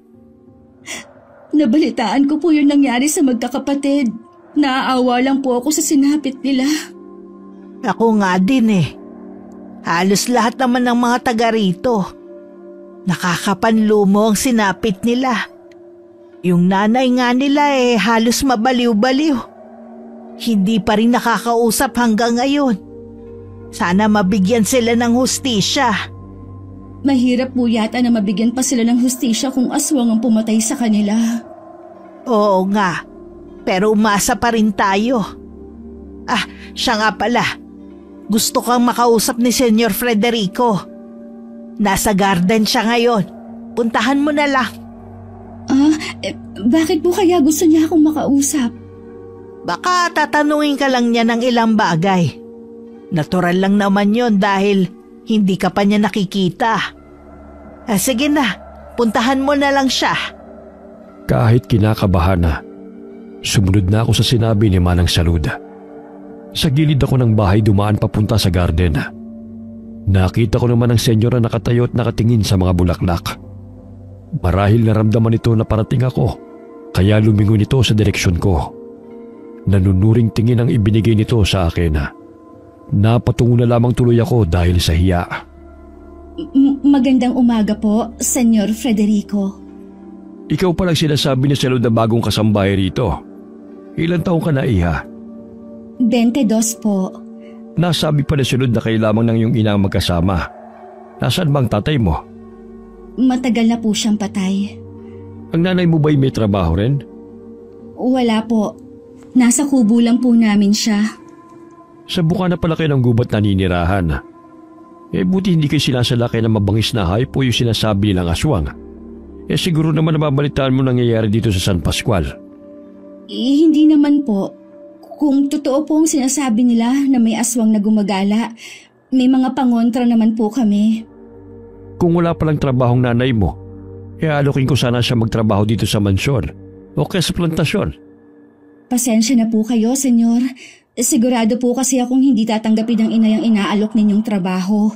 Nabalitaan ko po yung nangyari sa magkakapatid. Naaawa lang po ako sa sinapit nila. Ako nga din Halos lahat naman ng mga taga rito. Nakakapanlumo ang sinapit nila. Yung nanay nga nila halos mabaliw-baliw. Hindi pa rin nakakausap hanggang ngayon. Sana mabigyan sila ng hustisya. Mahirap po yata na mabigyan pa sila ng hustisya kung aswang ang pumatay sa kanila. Oo nga, pero umasa pa rin tayo. Siya nga pala. Gusto kang makausap ni Senyor Federico. Nasa garden siya ngayon. Puntahan mo na lang. Bakit po kaya gusto niya akong makausap? Baka tatanungin ka lang niya ng ilang bagay. Natural lang naman yon dahil hindi ka pa niya nakikita. Sige na, puntahan mo na lang siya. Kahit kinakabahan sumunod na ako sa sinabi ni Manang Salud. Sa gilid ako ng bahay dumaan papunta sa garden. Nakita ko naman ang senyor na nakatayo at nakatingin sa mga bulaklak. Marahil naramdaman nito na parating ako, kaya lumingon ito sa direksyon ko. Nanunuring tingin ang ibinigay nito sa akin. Napatungo na lamang tuloy ako dahil sa hiya. Magandang umaga po, Senyor Federico. Ikaw palang sinasabi ni Salud na bagong kasambahay rito. Ilan taong ka na, iha? 22 po. Nasabi pa ni Salud na kayo lamang ng iyong ina ang magkasama. Nasaan bang tatay mo? Matagal na po siyang patay. Ang nanay mo ba'y may trabaho rin? Wala po. Nasa kubo lang po namin siya. Sa bukana pala kayo ng gubat naninirahan. Buti hindi kayo sinasalakay ng mabangis na hayop o yung sinasabi nilang aswang. Siguro naman nababalitaan mo nangyayari dito sa San Pascual. Hindi naman po. Kung totoo po ang sinasabi nila na may aswang na gumagala, may mga pangontra naman po kami. Kung wala palang trabahong nanay mo, alokin ko sana siya magtrabaho dito sa mansyon o kaya sa plantasyon. Pasensya na po kayo, senyor. Sigurado po kasi akong hindi tatanggapin ng ina yung inaalok ninyong trabaho.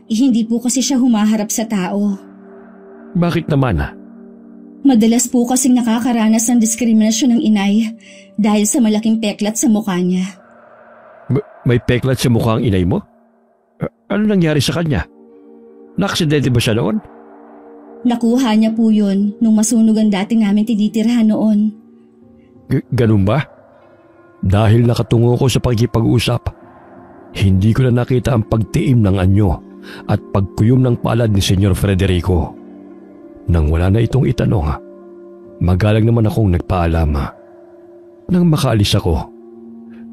Hindi po kasi siya humaharap sa tao. Bakit naman? Madalas po kasing nakakaranas ng diskriminasyon ng inay dahil sa malaking peklat sa mukha niya. May peklat sa mukha ang inay mo? Ano nangyari sa kanya? Naksidente ba siya noon? Nakuha niya po yun nung masunog ang dati namin tinitirhan noon. Ganun ba? Dahil nakatungo ko sa pagkipag-usap, hindi ko na nakita ang pagtiim ng anyo at pagkuyom ng palad ni Senyor Frederico. Nang wala na itong itanong, magalang naman akong nagpaalam. Nang makaalis ako,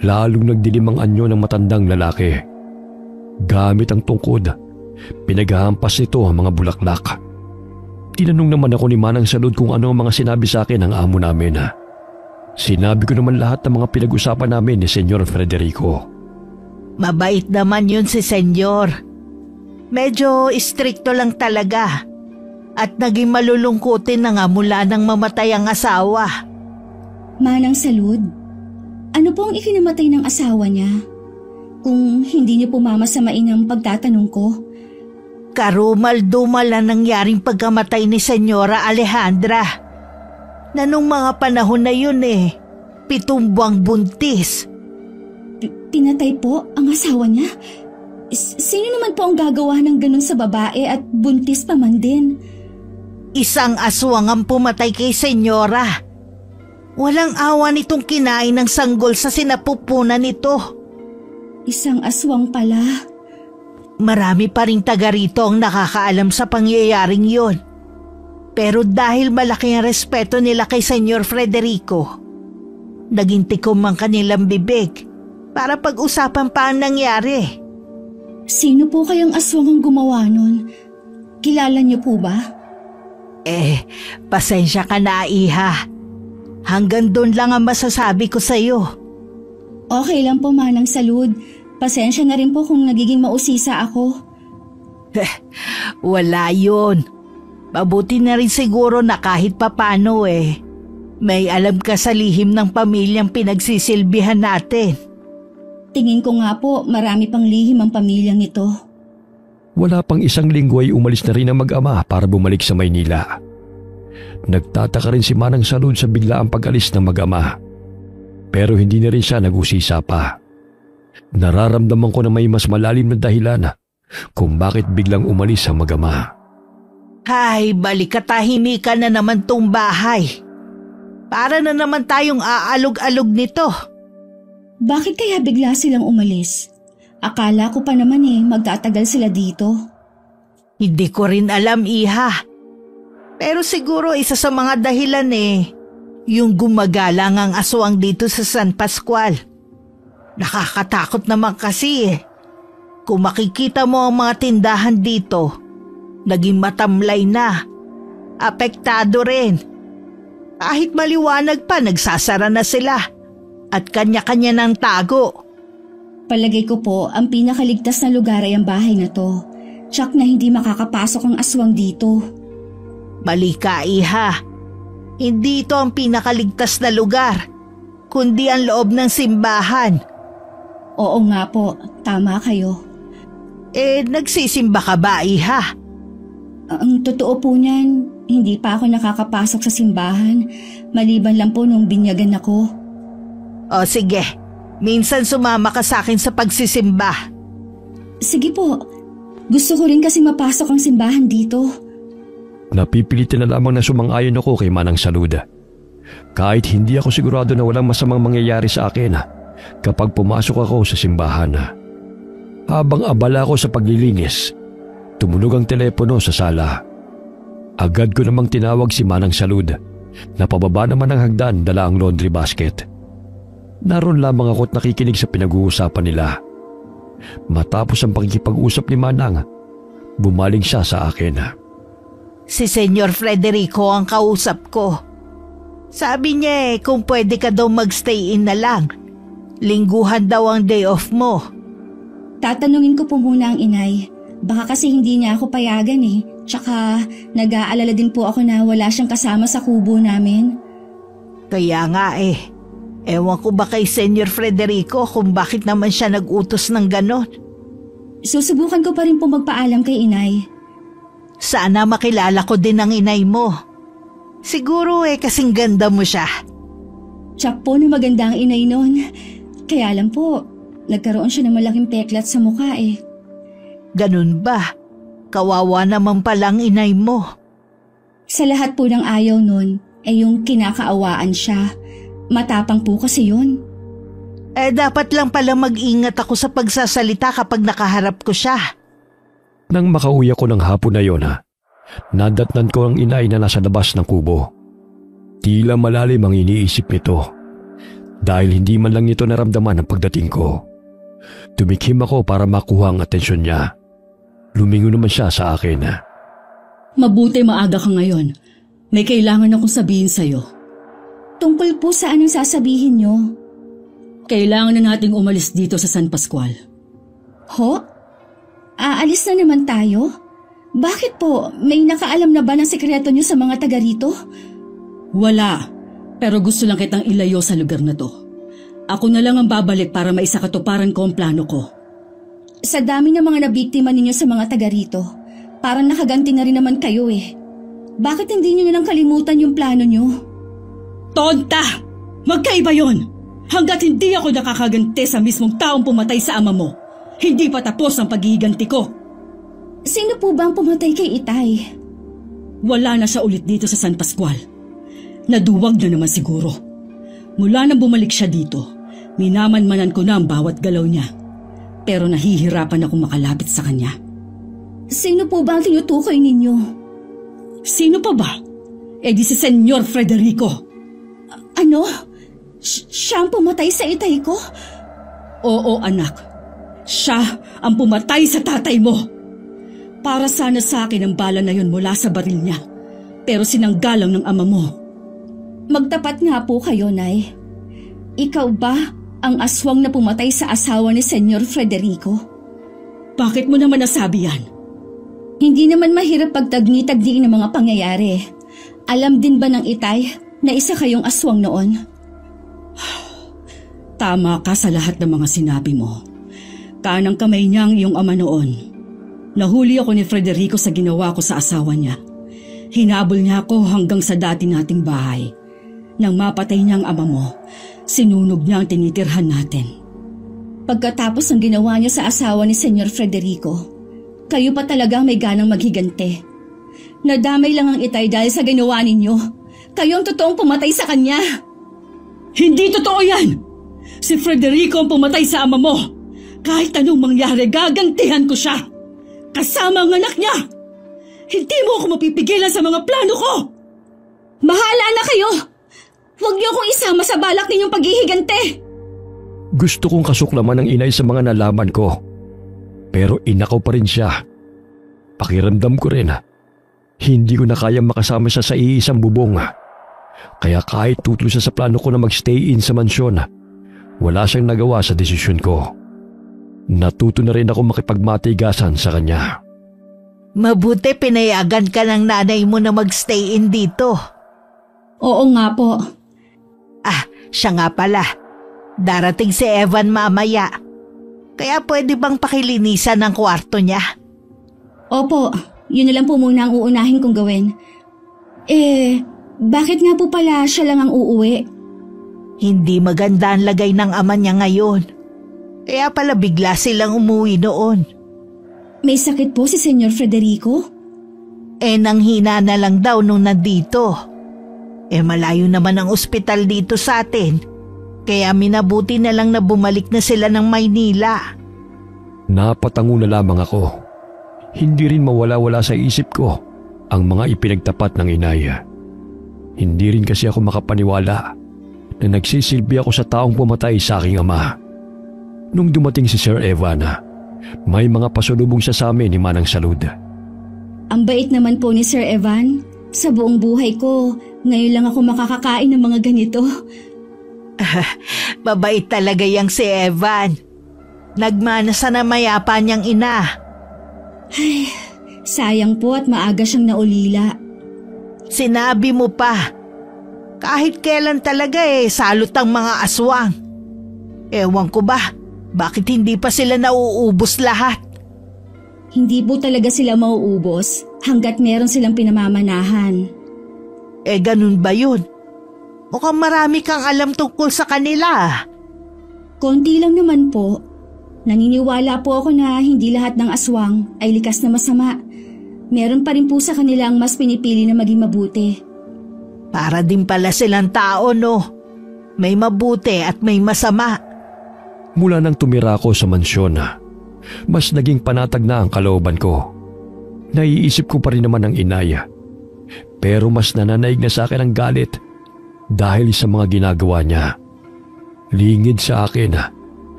lalong nagdilim ang anyo ng matandang lalaki. Gamit ang tungkod, pinaghahampas nito ang mga bulaklak. Tinanong naman ako ni Manang Salud kung ano ang mga sinabi sa akin ng amo namin. Sinabi ko naman lahat ng mga pinag-usapan namin ni Senyor Frederico. Mabait naman yun si Senyor. Medyo istrikto lang talaga. At naging malulungkutin na nga mula nang mamatay ang asawa. Manang Salud, ano po ang ikinamatay ng asawa niya? Kung hindi niyo po mamasamain ang pagtatanong ko. Karumal-dumal ang nangyaring pagkamatay ni Senyora Alejandra. Na nung mga panahon na yun 7 buwang buntis. Pinatay po ang asawa niya? Sino naman po ang gagawa ng ganun sa babae at buntis pa man din? Isang aswang ang pumatay kay Senyora. Walang awa nitong kinain ng sanggol sa sinapupunan nito. Isang aswang pala. Marami pa ring taga rito ang nakakaalam sa pangyayaring yon. Pero dahil malaki ang respeto nila kay Senyor Frederico, naging tikom ang kanilang bibig para pag-usapan pa ang nangyari. Sino po kayang aswang ang gumawa nun? Kilala niyo po ba? Pasensya ka na, Iha. Hanggang doon lang ang masasabi ko sa'yo. Okay lang po, Manang Salud. Pasensya na rin po kung nagiging mausisa ako. Wala yun. Mabuti na rin siguro na kahit papano may alam ka sa lihim ng pamilyang pinagsisilbihan natin. Tingin ko nga po marami pang lihim ang pamilyang ito. Wala pang isang linggo ay umalis na rin ang mag-ama para bumalik sa Maynila. Nagtataka rin si Manang Salud sa biglaang pag-alis ng mag-ama. Pero hindi na rin siya nag-usisa pa. Nararamdaman ko na may mas malalim na dahilan kung bakit biglang umalis ang mag-ama. Ay, balik katahimikan na naman tong bahay. Para na naman tayong aalog-alog nito. Bakit kaya bigla silang umalis? Akala ko pa naman magtatagal sila dito. Hindi ko rin alam, Iha. Pero siguro isa sa mga dahilan yung gumagalang ang aswang dito sa San Pascual. Nakakatakot naman kasi Kung makikita mo ang mga tindahan dito, naging matamlay na. Apektado rin. Kahit maliwanag pa, nagsasara na sila. At kanya-kanya ng tago. Palagay ko po, ang pinakaligtas na lugar ay ang bahay na to. Tsak na hindi makakapasok ang aswang dito. Mali ka, Iha. Hindi ito ang pinakaligtas na lugar, kundi ang loob ng simbahan. Oo nga po, tama kayo. Nagsisimba ka ba, Iha? Ang totoo po niyan, hindi pa ako nakakapasok sa simbahan, maliban lang po nung binyagan ako. O sige, minsan sumama ka sa akin sa pagsisimba. Sige po, gusto ko rin kasi mapasok ang simbahan dito. Napipilitan na lamang na sumang-ayon ako kay Manang Salud. Kahit hindi ako sigurado na walang masamang mangyayari sa akin kapag pumasok ako sa simbahan. Habang abala ako sa paglilinis, tumunog ang telepono sa sala. Agad ko namang tinawag si Manang Salud na pababa naman ng hagdan dala ang laundry basket. Naroon lamang ako at nakikinig sa pinag-uusapan nila. Matapos ang pakikipag-usap ni Manang, bumaling siya sa akin. Si Senyor Frederico ang kausap ko. Sabi niya kung pwede ka daw magstay in na lang. Lingguhan daw ang day off mo. Tatanungin ko po muna ang inay. Baka kasi hindi niya ako payagan Tsaka nag-aalala din po ako na wala siyang kasama sa kubo namin. Kaya nga ewan ko ba kay Senyor Frederico kung bakit naman siya nag-utos ng ganon. Susubukan ko pa rin po magpaalam kay inay. Sana makilala ko din ang inay mo. Siguro kasing ganda mo siya. Tsak po na maganda ang inay nun. Kaya lang po, nagkaroon siya ng malaking peklat sa mukha Ganun ba? Kawawa naman palang inay mo. Sa lahat po ng ayaw nun, yung kinakaawaan siya. Matapang po kasi yun. Dapat lang pala mag-ingat ako sa pagsasalita kapag nakaharap ko siya. Nang makauwi ako ng hapon na yon, nadatnan ko ang inay na nasa labas ng kubo. Tila malalim ang iniisip nito. Dahil hindi man lang nito naramdaman ang pagdating ko. Tumikhim ako para makuha ang atensyon niya. Lumingon naman siya sa akin. Mabuti maaga ka ngayon. May kailangan akong sabihin sa'yo. Tungkol po sa anong sasabihin niyo? Kailangan na nating umalis dito sa San Pascual. Ho? Aalis na naman tayo? Bakit po? May nakaalam na ba ng sekreto niyo sa mga taga rito? Wala. Pero gusto lang kitang ilayo sa lugar na to. Ako na lang ang babalik para maisakatuparan ko ang plano ko. Sa dami ng mga nabiktima ninyo sa mga taga rito, parang nakaganti na rin naman kayo eh. Bakit hindi niyo na lang kalimutan yung plano niyo? Tonta! Magkaiba yon! Hanggat hindi ako nakakaganti sa mismong taong pumatay sa ama mo, hindi pa tapos ang paghihiganti ko. Sino po ba ang pumatay kay Itay? Wala na siya ulit dito sa San Pascual. Naduwag na naman siguro. Mula nang bumalik siya dito, minamanmanan ko na ang bawat galaw niya. Pero nahihirapan akong makalapit sa kanya. Sino po ba ang tinutukoy ninyo? Sino pa ba? Di si Senyor Frederico. Ano? Siya ang pumatay sa itay ko? Oo, anak. Siya ang pumatay sa tatay mo. Para sana sa akin ang bala na yon mula sa baril niya. Pero sinanggalang ng ama mo. Magtapat nga po kayo, Nay. Ikaw ba ang aswang na pumatay sa asawa ni Senyor Frederico? Bakit mo naman nasabi yan? Hindi naman mahirap pagtagni-tagdiin ng mga pangyayari. Alam din ba ng Itay na isa kayong aswang noon? Tama ka sa lahat ng mga sinabi mo. Kanang kamay niya ang iyong ama noon. Nahuli ako ni Frederico sa ginawa ko sa asawa niya. Hinabol niya ako hanggang sa dati nating bahay. Nang mapatay niya ang ama mo, sinunog niya ang tinitirhan natin. Pagkatapos ng ginawa niya sa asawa ni Senyor Frederico, kayo pa talagang may ganang maghigante. Nadamay lang ang Itay dahil sa ginawa ninyo. Kayo ang totoong pumatay sa kanya. Hindi totoo yan! Si Frederico ang pumatay sa ama mo. Kahit anong mangyari, gagantihan ko siya. Kasama ang anak niya. Hindi mo ako mapipigilan sa mga plano ko. Bahala na kayo! Huwag niyo akong isama sa balak ninyong paghihigante. Gusto kong kasuklaman ng inay sa mga nalaman ko. Pero inakaw pa rin siya. Pakiramdam ko rin, hindi ko na kayang makasama siya sa iisang bubong. Kaya kahit tutlo siya sa plano ko na mag-stay in sa mansyon, wala siyang nagawa sa desisyon ko. Natuto na rin ako makipagmatigasan sa kanya. Mabuti pinayagan ka ng nanay mo na mag-stay in dito. Oo nga po. Siya nga pala. Darating si Evan mamaya. Kaya pwede bang pakilinisan ang kwarto niya? Opo, yun na lang po muna ang uunahin kong gawin. Bakit nga po pala siya lang ang uuwi? Hindi maganda ang lagay ng ama niya ngayon. Kaya pala bigla silang umuwi noon. May sakit po si Senyor Frederico? Nanghina na lang daw nung nandito. Malayo naman ang ospital dito sa atin. Kaya minabuti na lang na bumalik na sila ng Maynila. Napatango na lamang ako. Hindi rin mawala-wala sa isip ko ang mga ipinagtapat ng inay. Hindi rin kasi ako makapaniwala na nagsisilbi ako sa taong pumatay sa aking ama. Nung dumating si Sir Evan, may mga pasulubong siya sa amin ni Manang Salud. Ang bait naman po ni Sir Evan. Sa buong buhay ko, ngayon lang ako makakakain ng mga ganito. Mabait talaga yang si Evan. Nagmana sa namayapa niyang ina. Ay, sayang po at maaga siyang naulila. Sinabi mo pa. Kahit kailan talaga salot ang mga aswang. Ewan ko ba, bakit hindi pa sila nauubos lahat? Hindi po talaga sila mauubos hanggat meron silang pinamamanahan. Ganun ba yun? Mukhang marami kang alam tungkol sa kanila. Konti lang naman po. Naniniwala po ako na hindi lahat ng aswang ay likas na masama. Meron pa rin po sa kanila ang mas pinipili na maging mabuti. Para din pala silang tao, no? May mabuti at may masama. Mula nang tumira ako sa mansyon, mas naging panatag na ang kalooban ko. Naiisip ko pa rin naman ang inaya. Pero mas nananaig na sa akin ang galit dahil sa mga ginagawa niya. Lingid sa akin,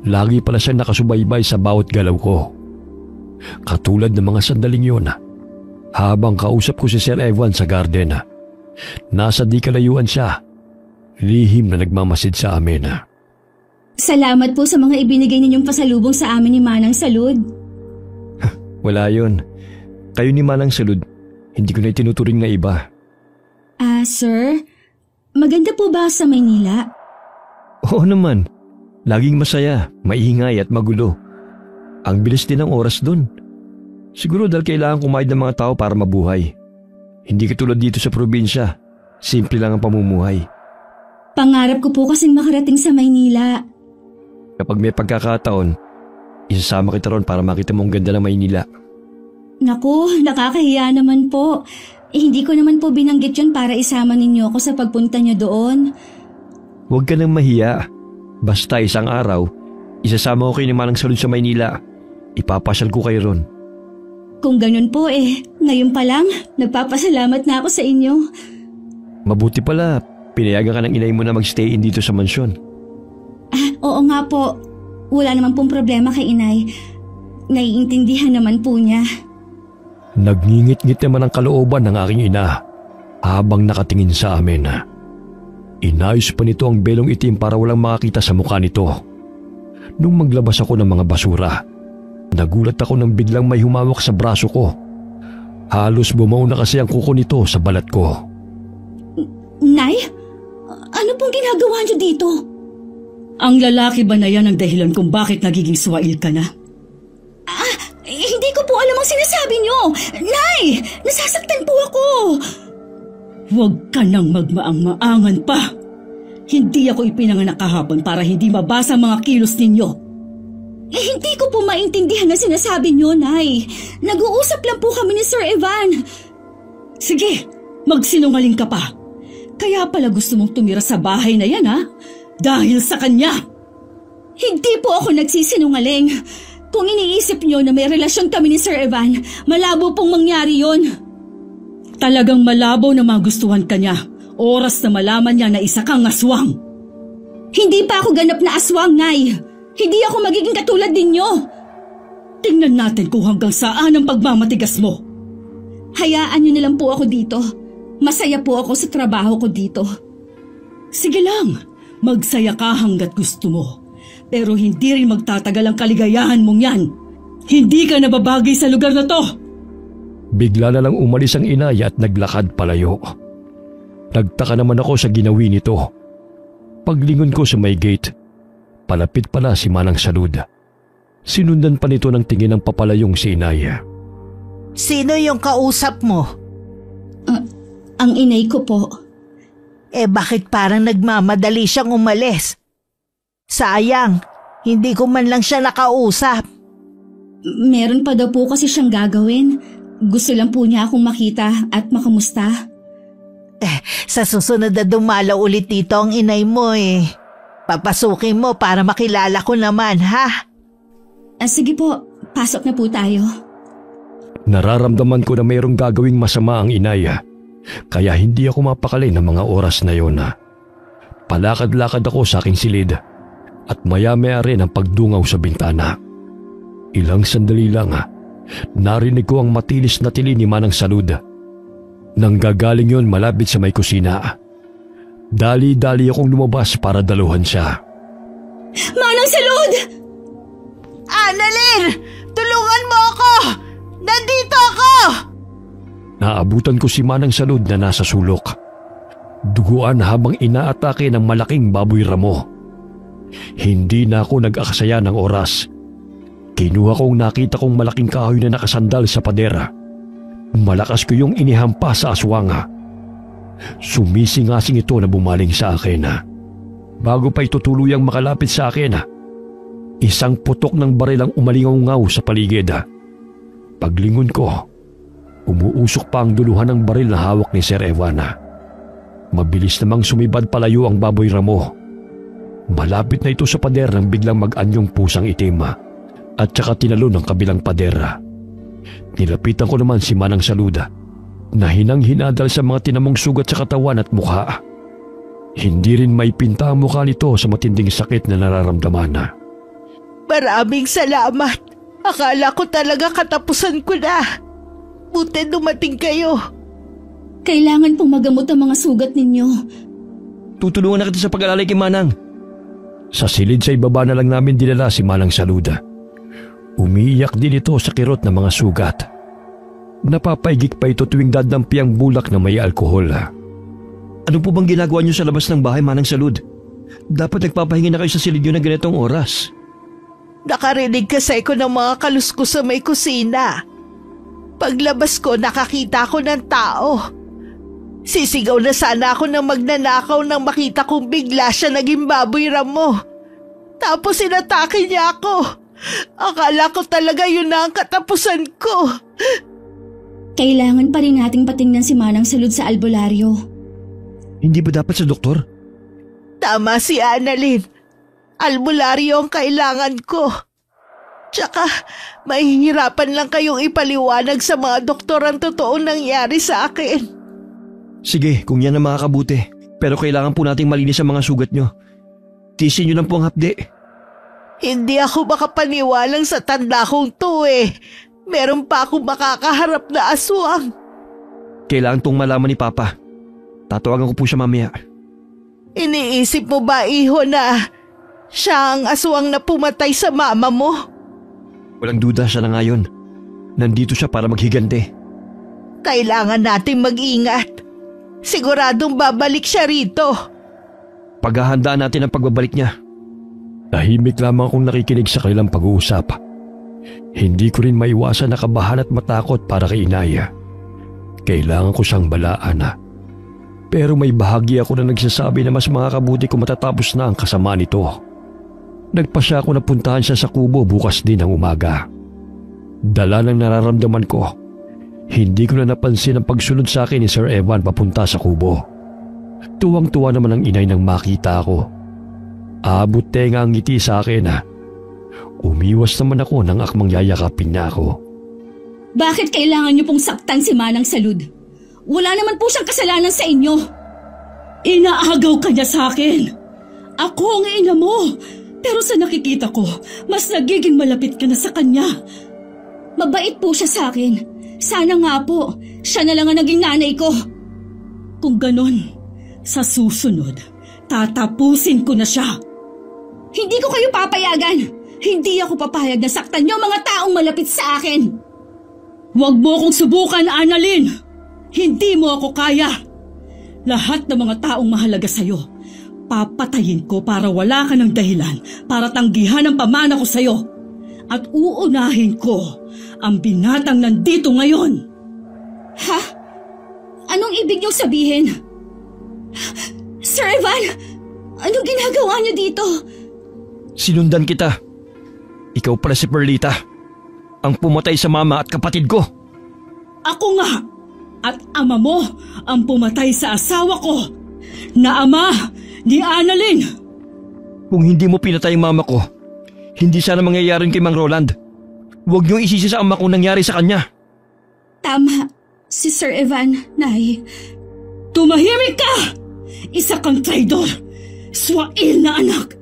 lagi pala siya nakasubaybay sa bawat galaw ko. Katulad ng mga sandaling yun, habang kausap ko si Sir Evan sa garden, nasa di kalayuan siya, lihim na nagmamasid sa amin. Salamat po sa mga ibinigay ninyong pasalubong sa amin ni Manang Salud. Wala yun. Kayo ni Manang Salud, hindi ko na itinuturing na iba. Sir, maganda po ba sa Maynila? Oo naman. Laging masaya, maingay at magulo. Ang bilis din ng oras dun. Siguro dahil kailangan kumain ng mga tao para mabuhay. Hindi katulad dito sa probinsya. Simple lang ang pamumuhay. Pangarap ko po kasing makarating sa Maynila. Kapag may pagkakataon, isasama kita ron para makita mo ang ganda ng Maynila. Naku, nakakahiya naman po. Hindi ko naman po binanggit yun para isama ninyo ako sa pagpunta niyo doon. Huwag ka nang mahiya. Basta isang araw, isasama ko kayo ni Manang Salud sa Maynila. Ipapasyal ko kayo ron. Kung ganun po ngayon pa lang, nagpapasalamat na ako sa inyo. Mabuti pala, pinayagan ka ng inay mo na magstay in dito sa mansyon. Oo nga po. Wala naman pong problema kay inay. Naiintindihan naman po niya. Nagngingit-ngit naman ang kalooban ng aking ina habang nakatingin sa amin. Inayos pa nito ang belong itim para walang makakita sa mukha nito. Nung maglabas ako ng mga basura, nagulat ako nang biglang may humawak sa braso ko. Halos bumaw na kasi ang kuko nito sa balat ko. Nay? Ano pong ginagawa niyo dito? Ang lalaki ba na yan ang dahilan kung bakit nagiging swail ka na? Hindi ko po alam ang sinasabi niyo. Nay! Nasasaktan po ako. Huwag ka nang magmaang-maangan pa. Hindi ako ipinanganak kahapon para hindi mabasa ang mga kilos ninyo. Hindi ko po maintindihan ang sinasabi niyo, Nay. Nag-uusap lang po kami ni Sir Evan. Sige, magsinungaling ka pa. Kaya pala gusto mong tumira sa bahay na yan, ha? Dahil sa kanya. Hindi po ako nagsisinungaling. Kung iniisip niyo na may relasyon kami ni Sir Evan, malabo pong mangyari yon. Talagang malabo na magustuhan ka niya. Oras na malaman niya na isa kang aswang. Hindi pa ako ganap na aswang, Nay. Hindi ako magiging katulad ninyo. Tingnan natin kung hanggang saan ang pagmamatigas mo. Hayaan niyo na lang po ako dito. Masaya po ako sa trabaho ko dito. Sige lang, magsaya ka hanggat gusto mo. Pero hindi rin magtatagal ang kaligayahan mong yan. Hindi ka nababagay sa lugar na to. Bigla na lang umalis ang inay at naglakad palayo. Nagtaka naman ako sa ginawi nito. Paglingon ko sa may gate, palapit pala si Manang Salud. Sinundan pa nito ng tingin ng papalayong si inay. Sino yung kausap mo? Ang inay ko po. Bakit parang nagmamadali siyang umalis? Sayang, hindi ko man lang siya nakausap. Meron pa daw po kasi siyang gagawin. Gusto lang po niya akong makita at makamusta. Sa susunod na dumalaw ulit dito ang inay mo Papasukin mo para makilala ko naman, ha? Sige po, pasok na po tayo. Nararamdaman ko na mayroong gagawing masama ang inay. Kaya hindi ako mapakali ng mga oras na yon. Palakad-lakad ako sa aking silid at maya-maya rin ang pagdungaw sa bintana. Ilang sandali lang, narinig ko ang matilis na tili ni Manang Salud. Nanggagaling yon malapit sa may kusina. Dali-dali akong lumabas para daluhan siya. Manang Salud! Annalyn! Tulungan mo ako! Nandito ako! Naabutan ko si Manang Salud na nasa sulok. Duguan habang inaatake ng malaking baboy ramo. Hindi na ako nag-akasaya ng oras. Kinuha kong nakita kong malaking kahoy na nakasandal sa padera. Malakas ko yung inihampa sa aswanga. Sumisingasing ito na bumaling sa akin. Bago pa ito tuluyang makalapit sa akin, Isang putok ng baril ang umalingaw-ngaw sa paligid. Paglingon ko, umuusok pa ang duluhan ng baril na hawak ni Sir Evan. Mabilis namang sumibad palayo ang baboy ramo. Malapit na ito sa pader nang biglang mag-anyong pusang itim at saka tinalo ng kabilang pader. Nilapitan ko naman si Manang Salud na hinang-hinadal sa mga tinamong sugat sa katawan at mukha. Hindi rin maipinta ang mukha nito sa matinding sakit na nararamdaman. Maraming salamat. Akala ko talaga katapusan ko na. Buti dumating kayo. Kailangan pong magamot ang mga sugat ninyo. Tutulungan na kita sa pag-alalay kay Manang. Sa silid sa ibaba na lang namin dinala si Manang Salud. Umiiyak din ito sa kirot ng mga sugat. Napapaigik pa ito tuwing dadampi ang bulak na may alkohol. Ano po bang ginagawa niyo sa labas ng bahay, Manang Salud? Dapat nagpapahinga na kayo sa silid niyo na ganitong oras. Nakarinig kasi ko ng mga kalusko sa may kusina. Paglabas ko, nakakita ko ng tao. Sisigaw na sana ako ng magnanakaw nang makita kong bigla siya naging baboy ramo. Tapos inatake niya ako. Akala ko talaga yun na ang katapusan ko. Kailangan pa rin nating patingnan si Manang Salud sa albularyo. Hindi ba dapat sa doktor? Tama si Annalyn. Albularyo ang kailangan ko. Tsaka, mahihirapan lang kayong ipaliwanag sa mga doktor ang totoo nangyari sa akin. Sige, kung yan ang makakabuti. Pero kailangan po nating malinis ang mga sugat nyo. Tisin nyo lang po ang hapde. Hindi ako makapaniwalang sa tanda kong to eh. Meron pa akong makakaharap na aswang. Kailangan tong malaman ni Papa. Tatawagan ko po siya mamaya. Iniisip mo ba, iho, na siya ang aswang na pumatay sa mama mo? Walang duda siya na ngayon. Nandito siya para maghigante. Kailangan nating mag-ingat. Siguradong babalik siya rito. Paghahandaan natin ang pagbabalik niya. Tahimik lamang akong nakikinig sa kanilang pag-uusap. Hindi ko rin maiwasan na kabahan at matakot para kay Inaya. Kailangan ko siyang balaan. Pero may bahagi ako na nagsasabi na mas makakabuti kung matatapos na ang kasama nito. Nagpasya ako na puntahan siya sa kubo bukas din ng umaga. Dala ng nararamdaman ko, hindi ko na napansin ang pagsunod sa akin ni Sir Evan papunta sa kubo. Tuwang-tuwa naman ang inay nang makita ako. Abot tenga ang ngiti sa akin. Umiwas naman ako nang akmang yayakapin niya ako. Bakit kailangan niyo pong saktan si Manang Salud? Wala naman po siyang kasalanan sa inyo. Inaagaw ka niya sa akin. Ako ang ina mo. Pero sa nakikita ko, mas nagiging malapit ka na sa kanya. Mabait po siya sa akin. Sana nga po, siya na lang ang naging nanay ko. Kung ganon, sa susunod, tatapusin ko na siya. Hindi ko kayo papayagan. Hindi ako papayag na saktan niyo mga taong malapit sa akin. Huwag mo akong subukan, Annalyn. Hindi mo ako kaya. Lahat ng mga taong mahalaga sa'yo, papatayin ko para wala ka ng dahilan para tanggihan ang pamana ko sa'yo. At uunahin ko ang binatang nandito ngayon. Ha? Anong ibig niyong sabihin? Sir Evan, anong ginagawa niyo dito? Sinundan kita. Ikaw pala si Perlita, ang pumatay sa mama at kapatid ko. Ako nga at ama mo ang pumatay sa asawa ko na ama ni Annalyn. Kung hindi mo pinatay ang mama ko, hindi sana mangyayari kay Mang Roland. Huwag niyong isisi sa ama kung nangyari sa kanya. Tama, si Sir Evan, Nay. Tumahimik ka! Isa kang traidor, swail na anak.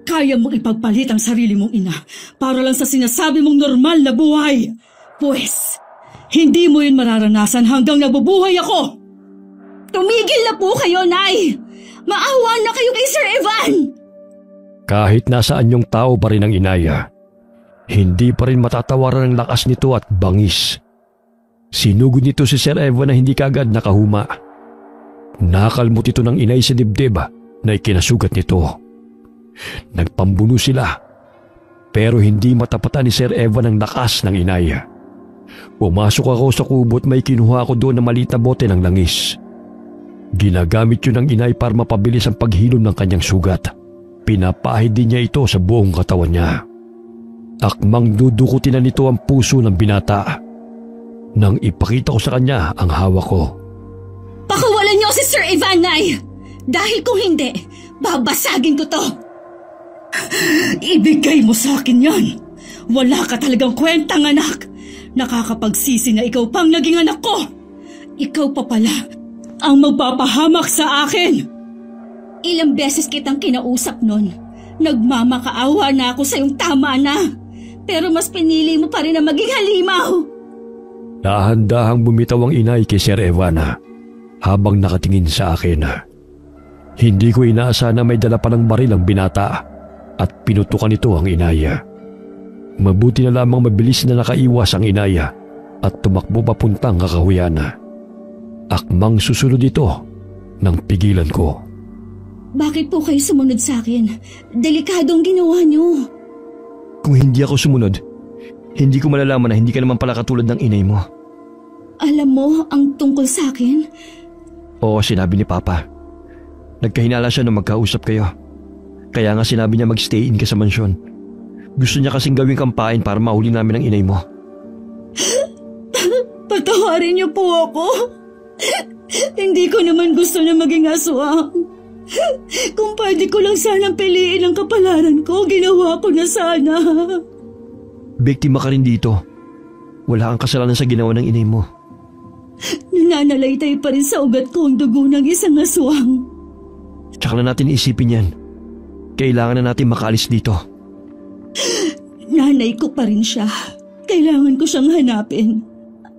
Kaya mong ipagpalit ang sarili mong ina para lang sa sinasabi mong normal na buhay. Pues, hindi mo yun mararanasan hanggang nabubuhay ako. Tumigil na po kayo, Nay! Maawa na kayo kay Sir Evan! Kahit nasaan yung tao pa rin ang Inaya, hindi pa rin matatawaran ang lakas nito at bangis. Sinugod nito si Sir Evan na hindi kaagad nakahuma. Nakalmot ito ng inay sa dibdib na ikinasugat nito. Nagpambuno sila, pero hindi matapatan ni Sir Evan ang lakas ng inay. Pumasok ako sa kubo at may kinuha ako doon na maliit na bote ng langis. Ginagamit yun ng inay para mapabilis ang paghilom ng kanyang sugat. Ipinapahid din niya ito sa buong katawan niya. Akmang dudukutin na nito ang puso ng binata. Nang ipakita ko sa kanya ang hawak ko. Pakawalan niyo si Sir Ivan, Nay! Dahil kung hindi, babasagin ko to! Ibigay mo sa akin yan! Wala ka talagang kwentang anak! Nakakapagsisi na ikaw pang naging anak ko! Ikaw pa pala ang magpapahamak sa akin! Ilang beses kitang kinausap nun. Nagmamakaawa na ako sa iyong tama na. Pero mas pinili mo pa rin na maging halimaw. Dahan-dahang bumitaw ang inay kay Sir Evan habang nakatingin sa akin. Hindi ko inaasa na may dala pa ng baril ang binata at pinutukan nito ang inaya. Mabuti na lamang mabilis na nakaiwas ang inaya at tumakbo papuntang kakahuyan. Akmang susunod ito nang pigilan ko. Bakit po kayo sumunod sa akin? Delikado ang ginawa niyo. Kung hindi ako sumunod, hindi ko malalaman na hindi ka naman pala katulad ng inay mo. Alam mo ang tungkol sa akin? Oo, sinabi ni Papa. Nagkahinala siya nung magkausap kayo. Kaya nga sinabi niya mag-stay in ka sa mansyon. Gusto niya kasing gawing kampain para mahuli namin ang inay mo. Patawarin niyo po ako. Hindi ko naman gusto na maging aswang. Kung pwede ko lang sanang piliin ang kapalaran ko, ginawa ko na sana. Biktima ka rin dito. Wala kang kasalanan sa ginawa ng inay mo. Nananalaytay pa rin sa ugat ko ang dugo ng isang aswang. Tsaka na natin isipin yan. Kailangan na natin makaalis dito. Nanay ko pa rin siya. Kailangan ko siyang hanapin.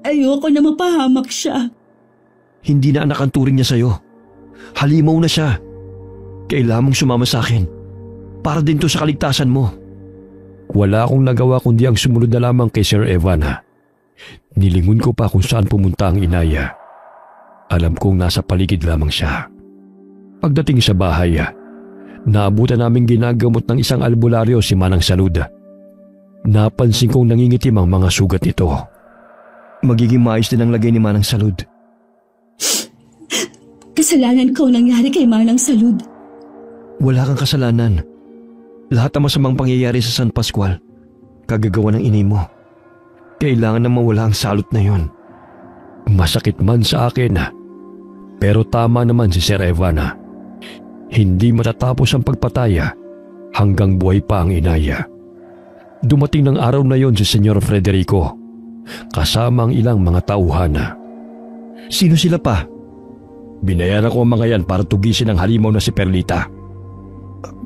Ayoko na mapahamak siya. Hindi na anak ang turing niya sa'yo. Halimaw na siya. Kailangan mong sumama sa akin. Para din to sa kaligtasan mo. Wala akong nagawa kundi ang sumunod na lamang kay Sir Evan. Nilingon ko pa kung saan pumunta ang inaya. Alam kong nasa paligid lamang siya. Pagdating sa bahay, naabutan naming ginagamot ng isang albularyo si Manang Salud. Napansin kong nangingitim ang mga sugat nito. Magiging maayos din ang lagay ni Manang Salud. Kasalanan ko nangyari kay Manang Salud. Wala kang kasalanan. Lahat ng masamang pangyayari sa San Pascual, kagagawa ng inay mo. Kailangan na mawala ang salot na yon. Masakit man sa akin, pero tama naman si Sir Evan. Hindi matatapos ang pagpataya hanggang buhay pa ang inaya. Dumating ng araw na yon si Senyor Frederico, kasama ang ilang mga tauhan. Sino sila pa? Binayaran ko ang mga yan para tugisin ang halimaw na si Perlita.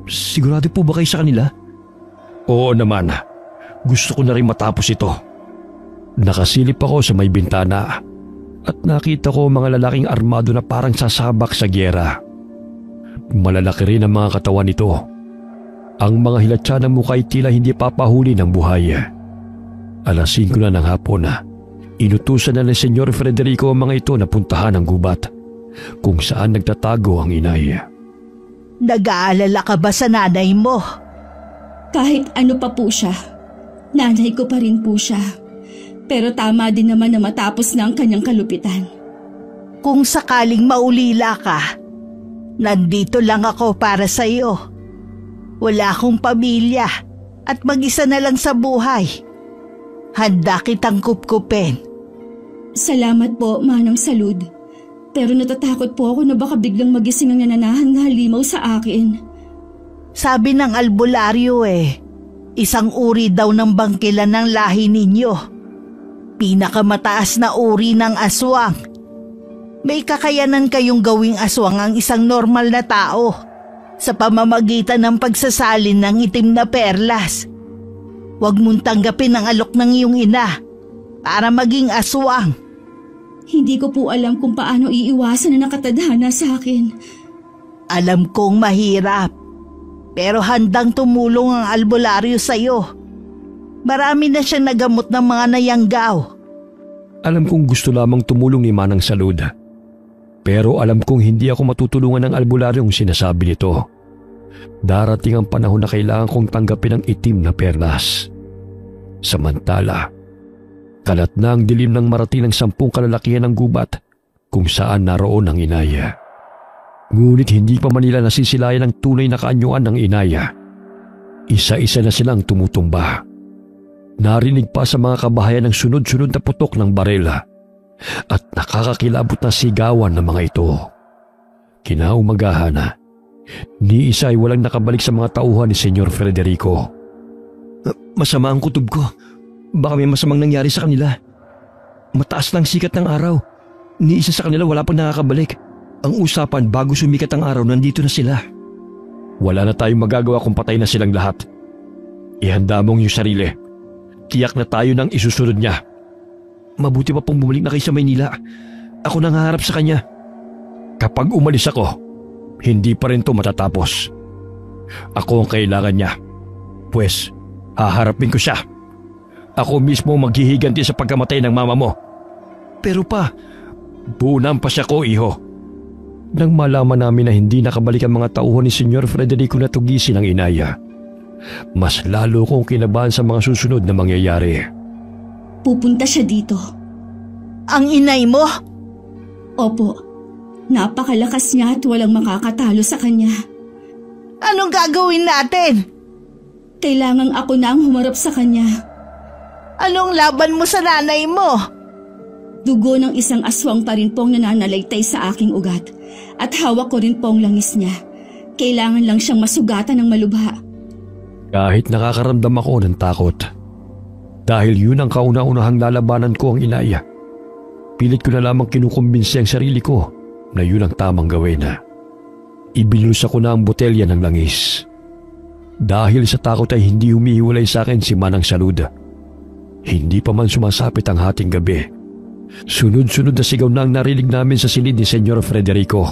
Sigurado po ba kayo sa kanila? Oo naman. Gusto ko na rin matapos ito. Nakasilip ako sa may bintana at nakita ko mga lalaking armado na parang sasabak sa gyera. Malalaki rin ang mga katawan nito. Ang mga hilatsa ng mukha ay tila hindi papahuli ng buhay. Alas 5 na ng hapon, inutusan na ni Senyor Frederico ang mga ito na puntahan ang gubat kung saan nagtatago ang inay. Nag-aalala ka ba sa nanay mo? Kahit ano pa po siya, nanay ko pa rin po siya. Pero tama din naman na matapos na ang kanyang kalupitan. Kung sakaling maulila ka, nandito lang ako para sa iyo. Wala akong pamilya at mag-isa na lang sa buhay. Handa kitang kupkupin. Salamat po, Manang Salud. Pero natatakot po ako na baka biglang magising ang nananahan na halimaw sa akin. Sabi ng albularyo isang uri daw ng bangkilan ng lahi ninyo. Pinakamataas na uri ng aswang. May kakayanan kayong gawing aswang ang isang normal na tao sa pamamagitan ng pagsasalin ng itim na perlas. Huwag mong tanggapin ang alok ng iyong ina para maging aswang. Hindi ko po alam kung paano iiwasan na nakatadhana sa akin. Alam kong mahirap, pero handang tumulong ang albularyo sa iyo. Marami na siyang nagamot ng mga nayanggaw. Alam kong gusto lamang tumulong ni Manang Salud. Pero alam kong hindi ako matutulungan ng albularyong sinasabi nito. Darating ang panahon na kailangan kong tanggapin ang itim na perlas. Samantala, kalat na ang dilim ng marating ng 10 kalalakihan ng gubat kung saan naroon ang inaya. Ngunit hindi pa man nila nasisilayan ang tunay na kaanyuan ng inaya. Isa-isa na silang tumutumba. Narinig pa sa mga kabahayan ang sunod-sunod na putok ng barela at nakakakilabot na sigawan ng mga ito. Kinaumagahan na, ni isa ay walang nakabalik sa mga tauhan ni Senyor Federico. Masama ang kutob ko. Baka may masamang nangyari sa kanila. Mataas ng sikat ng araw. Ni isa sa kanila wala pang nakakabalik. Ang usapan bago sumikat ang araw, nandito na sila. Wala na tayong magagawa kung patay na silang lahat. Ihanda mong yung sarili. Tiyak na tayo nang isusunod niya. Mabuti pa pong bumalik na kayo sa Maynila. Ako nangaharap sa kanya. Kapag umalis ako, hindi pa rin to matatapos. Ako ang kailangan niya. Pwes, haharapin ko siya. Ako mismo maghihiganti sa pagkamatay ng mama mo. Pero pa, bunang pa siya ko, iho. Nang malaman namin na hindi nakabalik ang mga tauhan ni Senyor Federico na tugisin ang inaya, mas lalo kong kinabahan sa mga susunod na mangyayari. Pupunta siya dito. Ang inay mo? Opo. Napakalakas niya at walang makakatalo sa kanya. Anong gagawin natin? Kailangang ako na ang humarap sa kanya. Anong laban mo sa nanay mo? Dugo ng isang aswang pa rin pong nananalaytay sa aking ugat at hawak ko rin pong langis niya. Kailangan lang siyang masugatan ng malubha. Kahit nakakaramdam ako ng takot, dahil yun ang kauna-unahang lalabanan ko ang inaya, pilit ko na lamang kinukumbinsi ang sarili ko na yun ang tamang gawin na. Ibinulsa ko na ang botelya ng langis. Dahil sa takot ay hindi humihiwalay sa akin si Manang Salud. Hindi pa man sumasapit ang hating gabi, sunod-sunod na sigaw na ang narinig namin sa silid ni Senyor Federico.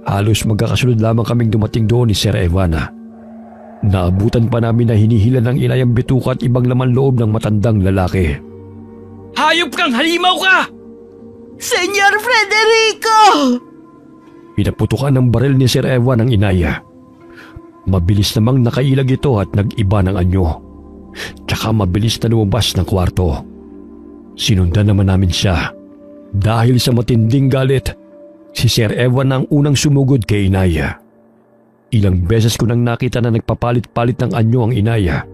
Halos magkakasunod lamang kaming dumating doon ni Sir Evana. Naabutan pa namin na hinihila ng inayang bituka at ibang laman loob ng matandang lalaki. hayop kang halimaw ka! Senyor Federico! Pinaputukan ng baril ni Sir Evan ang inaya. Mabilis namang nakailag ito at nag-iba ng anyo. Tsaka mabilis na lumabas ng kwarto. Sinundan naman namin siya. Dahil sa matinding galit, si Sir Evan ang unang sumugod kay inaya. Ilang beses ko nang nakita na nagpapalit-palit ng anyo ang inaya.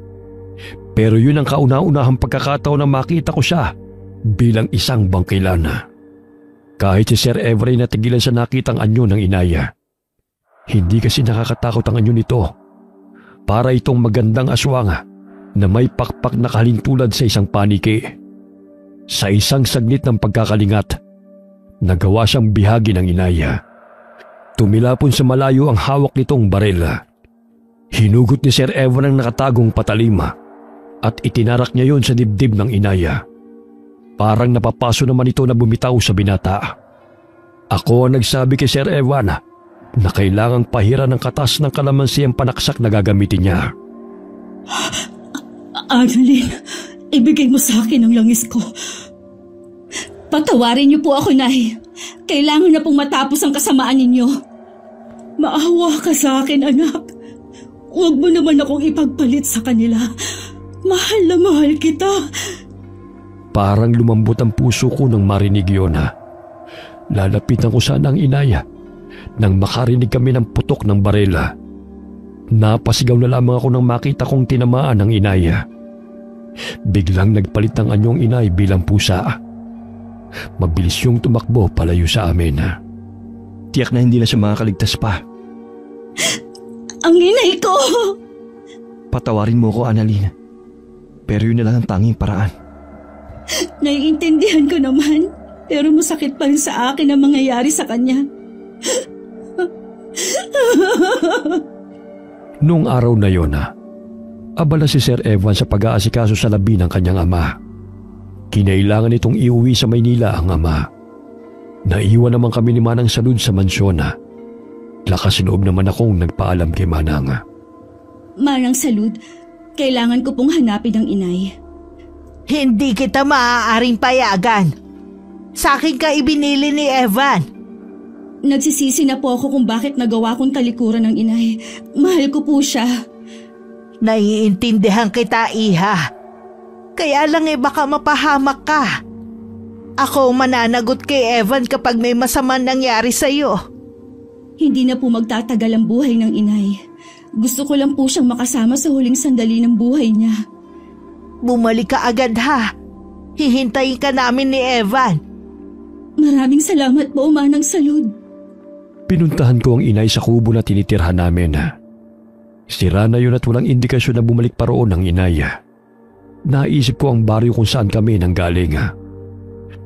Pero yun ang kauna-unahang pagkakataon na makita ko siya bilang isang bangkilan. Kahit si Sir Every natigilan sa nakitang anyo ng inaya. Hindi kasi nakakatakot ang anyo nito. Para itong magandang aswang na may pakpak na kalintulad sa isang paniki. Sa isang saglit ng pagkakalingat, nagawa siyang bihagi ng inaya. Tumilapon sa malayo ang hawak nitong baril. Hinugot ni Sir Evan ang nakatagong patalima at itinarak niya yon sa dibdib ng inaya. Parang napapaso naman ito na bumitaw sa binata. Ako ang nagsabi kay Sir Evan na kailangang pahiran ng katas ng kalamansi ang panaksak na gagamitin niya. Annalyn, ibigay mo sa akin ang langis ko. Patawarin niyo po ako, Nay. Kailangan na pong matapos ang kasamaan ninyo. Maawa ka sa akin, anak. Huwag mo naman akong ipagpalit sa kanila. Mahal na mahal kita. Parang lumambot ang puso ko nang marinig yun. Lalapitan ko sana ang inaya nang makarinig kami ng putok ng barela. Napasigaw na lamang ako nang makita kong tinamaan ng inaya. Biglang nagpalit ng anyong inay bilang pusa. Mabilis yung tumakbo palayo sa amin. Tiyak na hindi na siya makakaligtas pa. Ang inay ko! Patawarin mo ko, Annalyn. Pero yun na lang ang tanging paraan. Naiintindihan ko naman, pero masakit pa rin sa akin ang mangyayari sa kanya. Noong araw na yon, abala si Sir Evan sa pag-aasikaso sa labi ng kanyang ama. Kinailangan itong iuwi sa Maynila ang ama. Naiwan naman kami ni Manang Salud sa mansyon. Lakas loob naman akong nagpaalam kay Manang. Manang Salud, kailangan ko pong hanapin ang inay. Hindi kita maaaring payagan. Sa akin ka ibinili ni Evan. Nagsisisi na po ako kung bakit nagawa kong talikuran ng inay. Mahal ko po siya. Naiintindihan kita, Iha. Kaya lang baka mapahamak ka. Ako mananagot kay Evan kapag may masamang nangyari sa'yo. Hindi na po magtatagal ang buhay ng inay. Gusto ko lang po siyang makasama sa huling sandali ng buhay niya. Bumalik ka agad ha. Hihintayin ka namin ni Evan. Maraming salamat po, Manang Salud. Pinuntahan ko ang inay sa kubo na tinitirhan namin. Sira na yun at walang indikasyon na bumalik pa roon ang inay. Naisip ko ang baryo kung saan kami nanggaling.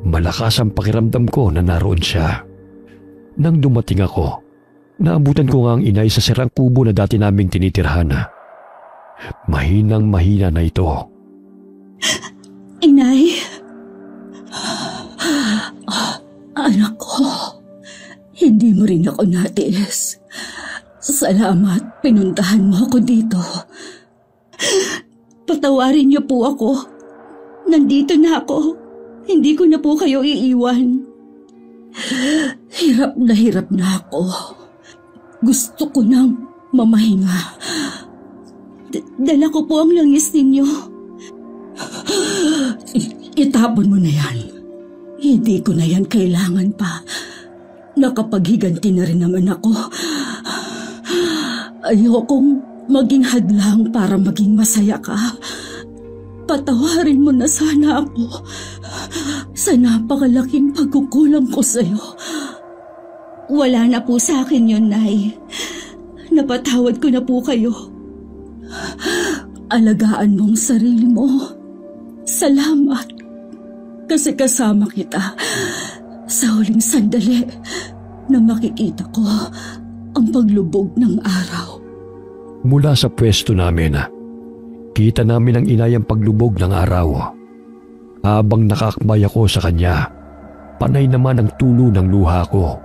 Malakas ang pakiramdam ko na naroon siya. Nang dumating ako, naabutan ko nga ang inay sa sirang kubo na dati naming tinitirhan. Mahinang-mahina na ito. Inay? Anak ko, hindi mo rin ako natiis. Salamat, pinuntahan mo ako dito. Patawarin niyo po ako. Nandito na ako. Hindi ko na po kayo iiwan. Hirap na ako. Gusto ko nang mamahinga. Dala ko po ang langis ninyo. Itapon mo na yan. Hindi ko na yan kailangan pa. Nakapaghiganti na rin naman ako. Ayokong maging hadlang para maging masaya ka. Patawarin mo na sana ako sa napakalaking pagkukulang ko sa'yo. Wala na po sa akin yun, Nay. Napatawad ko na po kayo. Alagaan mong sarili mo. Salamat. Kasi kasama kita sa huling sandali na makikita ko ang paglubog ng araw. Mula sa pwesto namin, kita namin ang inay ang paglubog ng araw. Habang nakakbay ako sa kanya, panay naman ang tulo ng luha ko.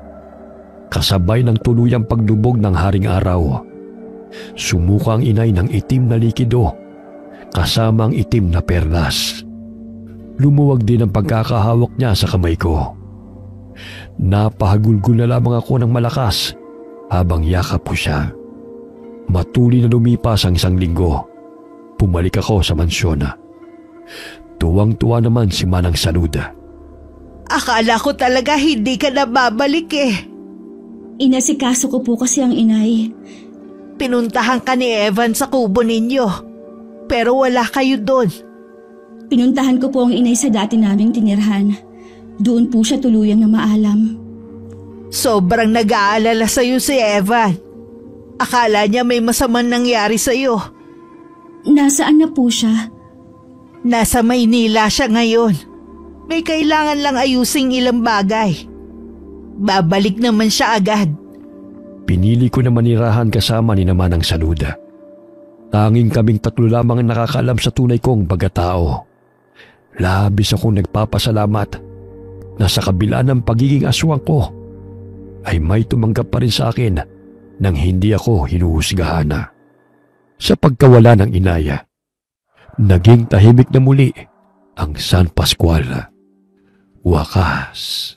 Kasabay ng tuluyang paglubog ng haring araw, sumuka ang inay ng itim na likido, kasama ang itim na perlas. Lumuwag din ang pagkakahawak niya sa kamay ko. Napahagulgul na lamang ako ng malakas habang yakap ko siya. Matuli na lumipas ang 1 linggo. Pumalik ako sa mansyon. Tuwang-tuwa naman si Manang Salud. Akala ko talaga hindi ka na babalik eh. Inasikaso ko po kasi ang inay. Pinuntahan ka ni Evan sa kubo ninyo. Pero wala kayo doon. Pinuntahan ko po ang inay sa dati naming tinirhan. Doon po siya tuluyang na maalam. Sobrang nag-aalala sa'yo si Evan. Akala niya may masamang nangyari sa'yo. Nasaan na po siya? Nasa Maynila siya ngayon. May kailangan lang ayusing ilang bagay. Babalik naman siya agad. Pinili ko na manirahan kasama ni Manang Salud. Tanging kaming 3 lamang ang nakakaalam sa tunay kong pagkatao. Labis akong nagpapasalamat na sa kabila ng pagiging aswang ko, ay may tumanggap pa rin sa akin nang hindi ako hinuhusgahan. Sa pagkawala ng inaya, naging tahimik na muli ang San Pascual. Wakas.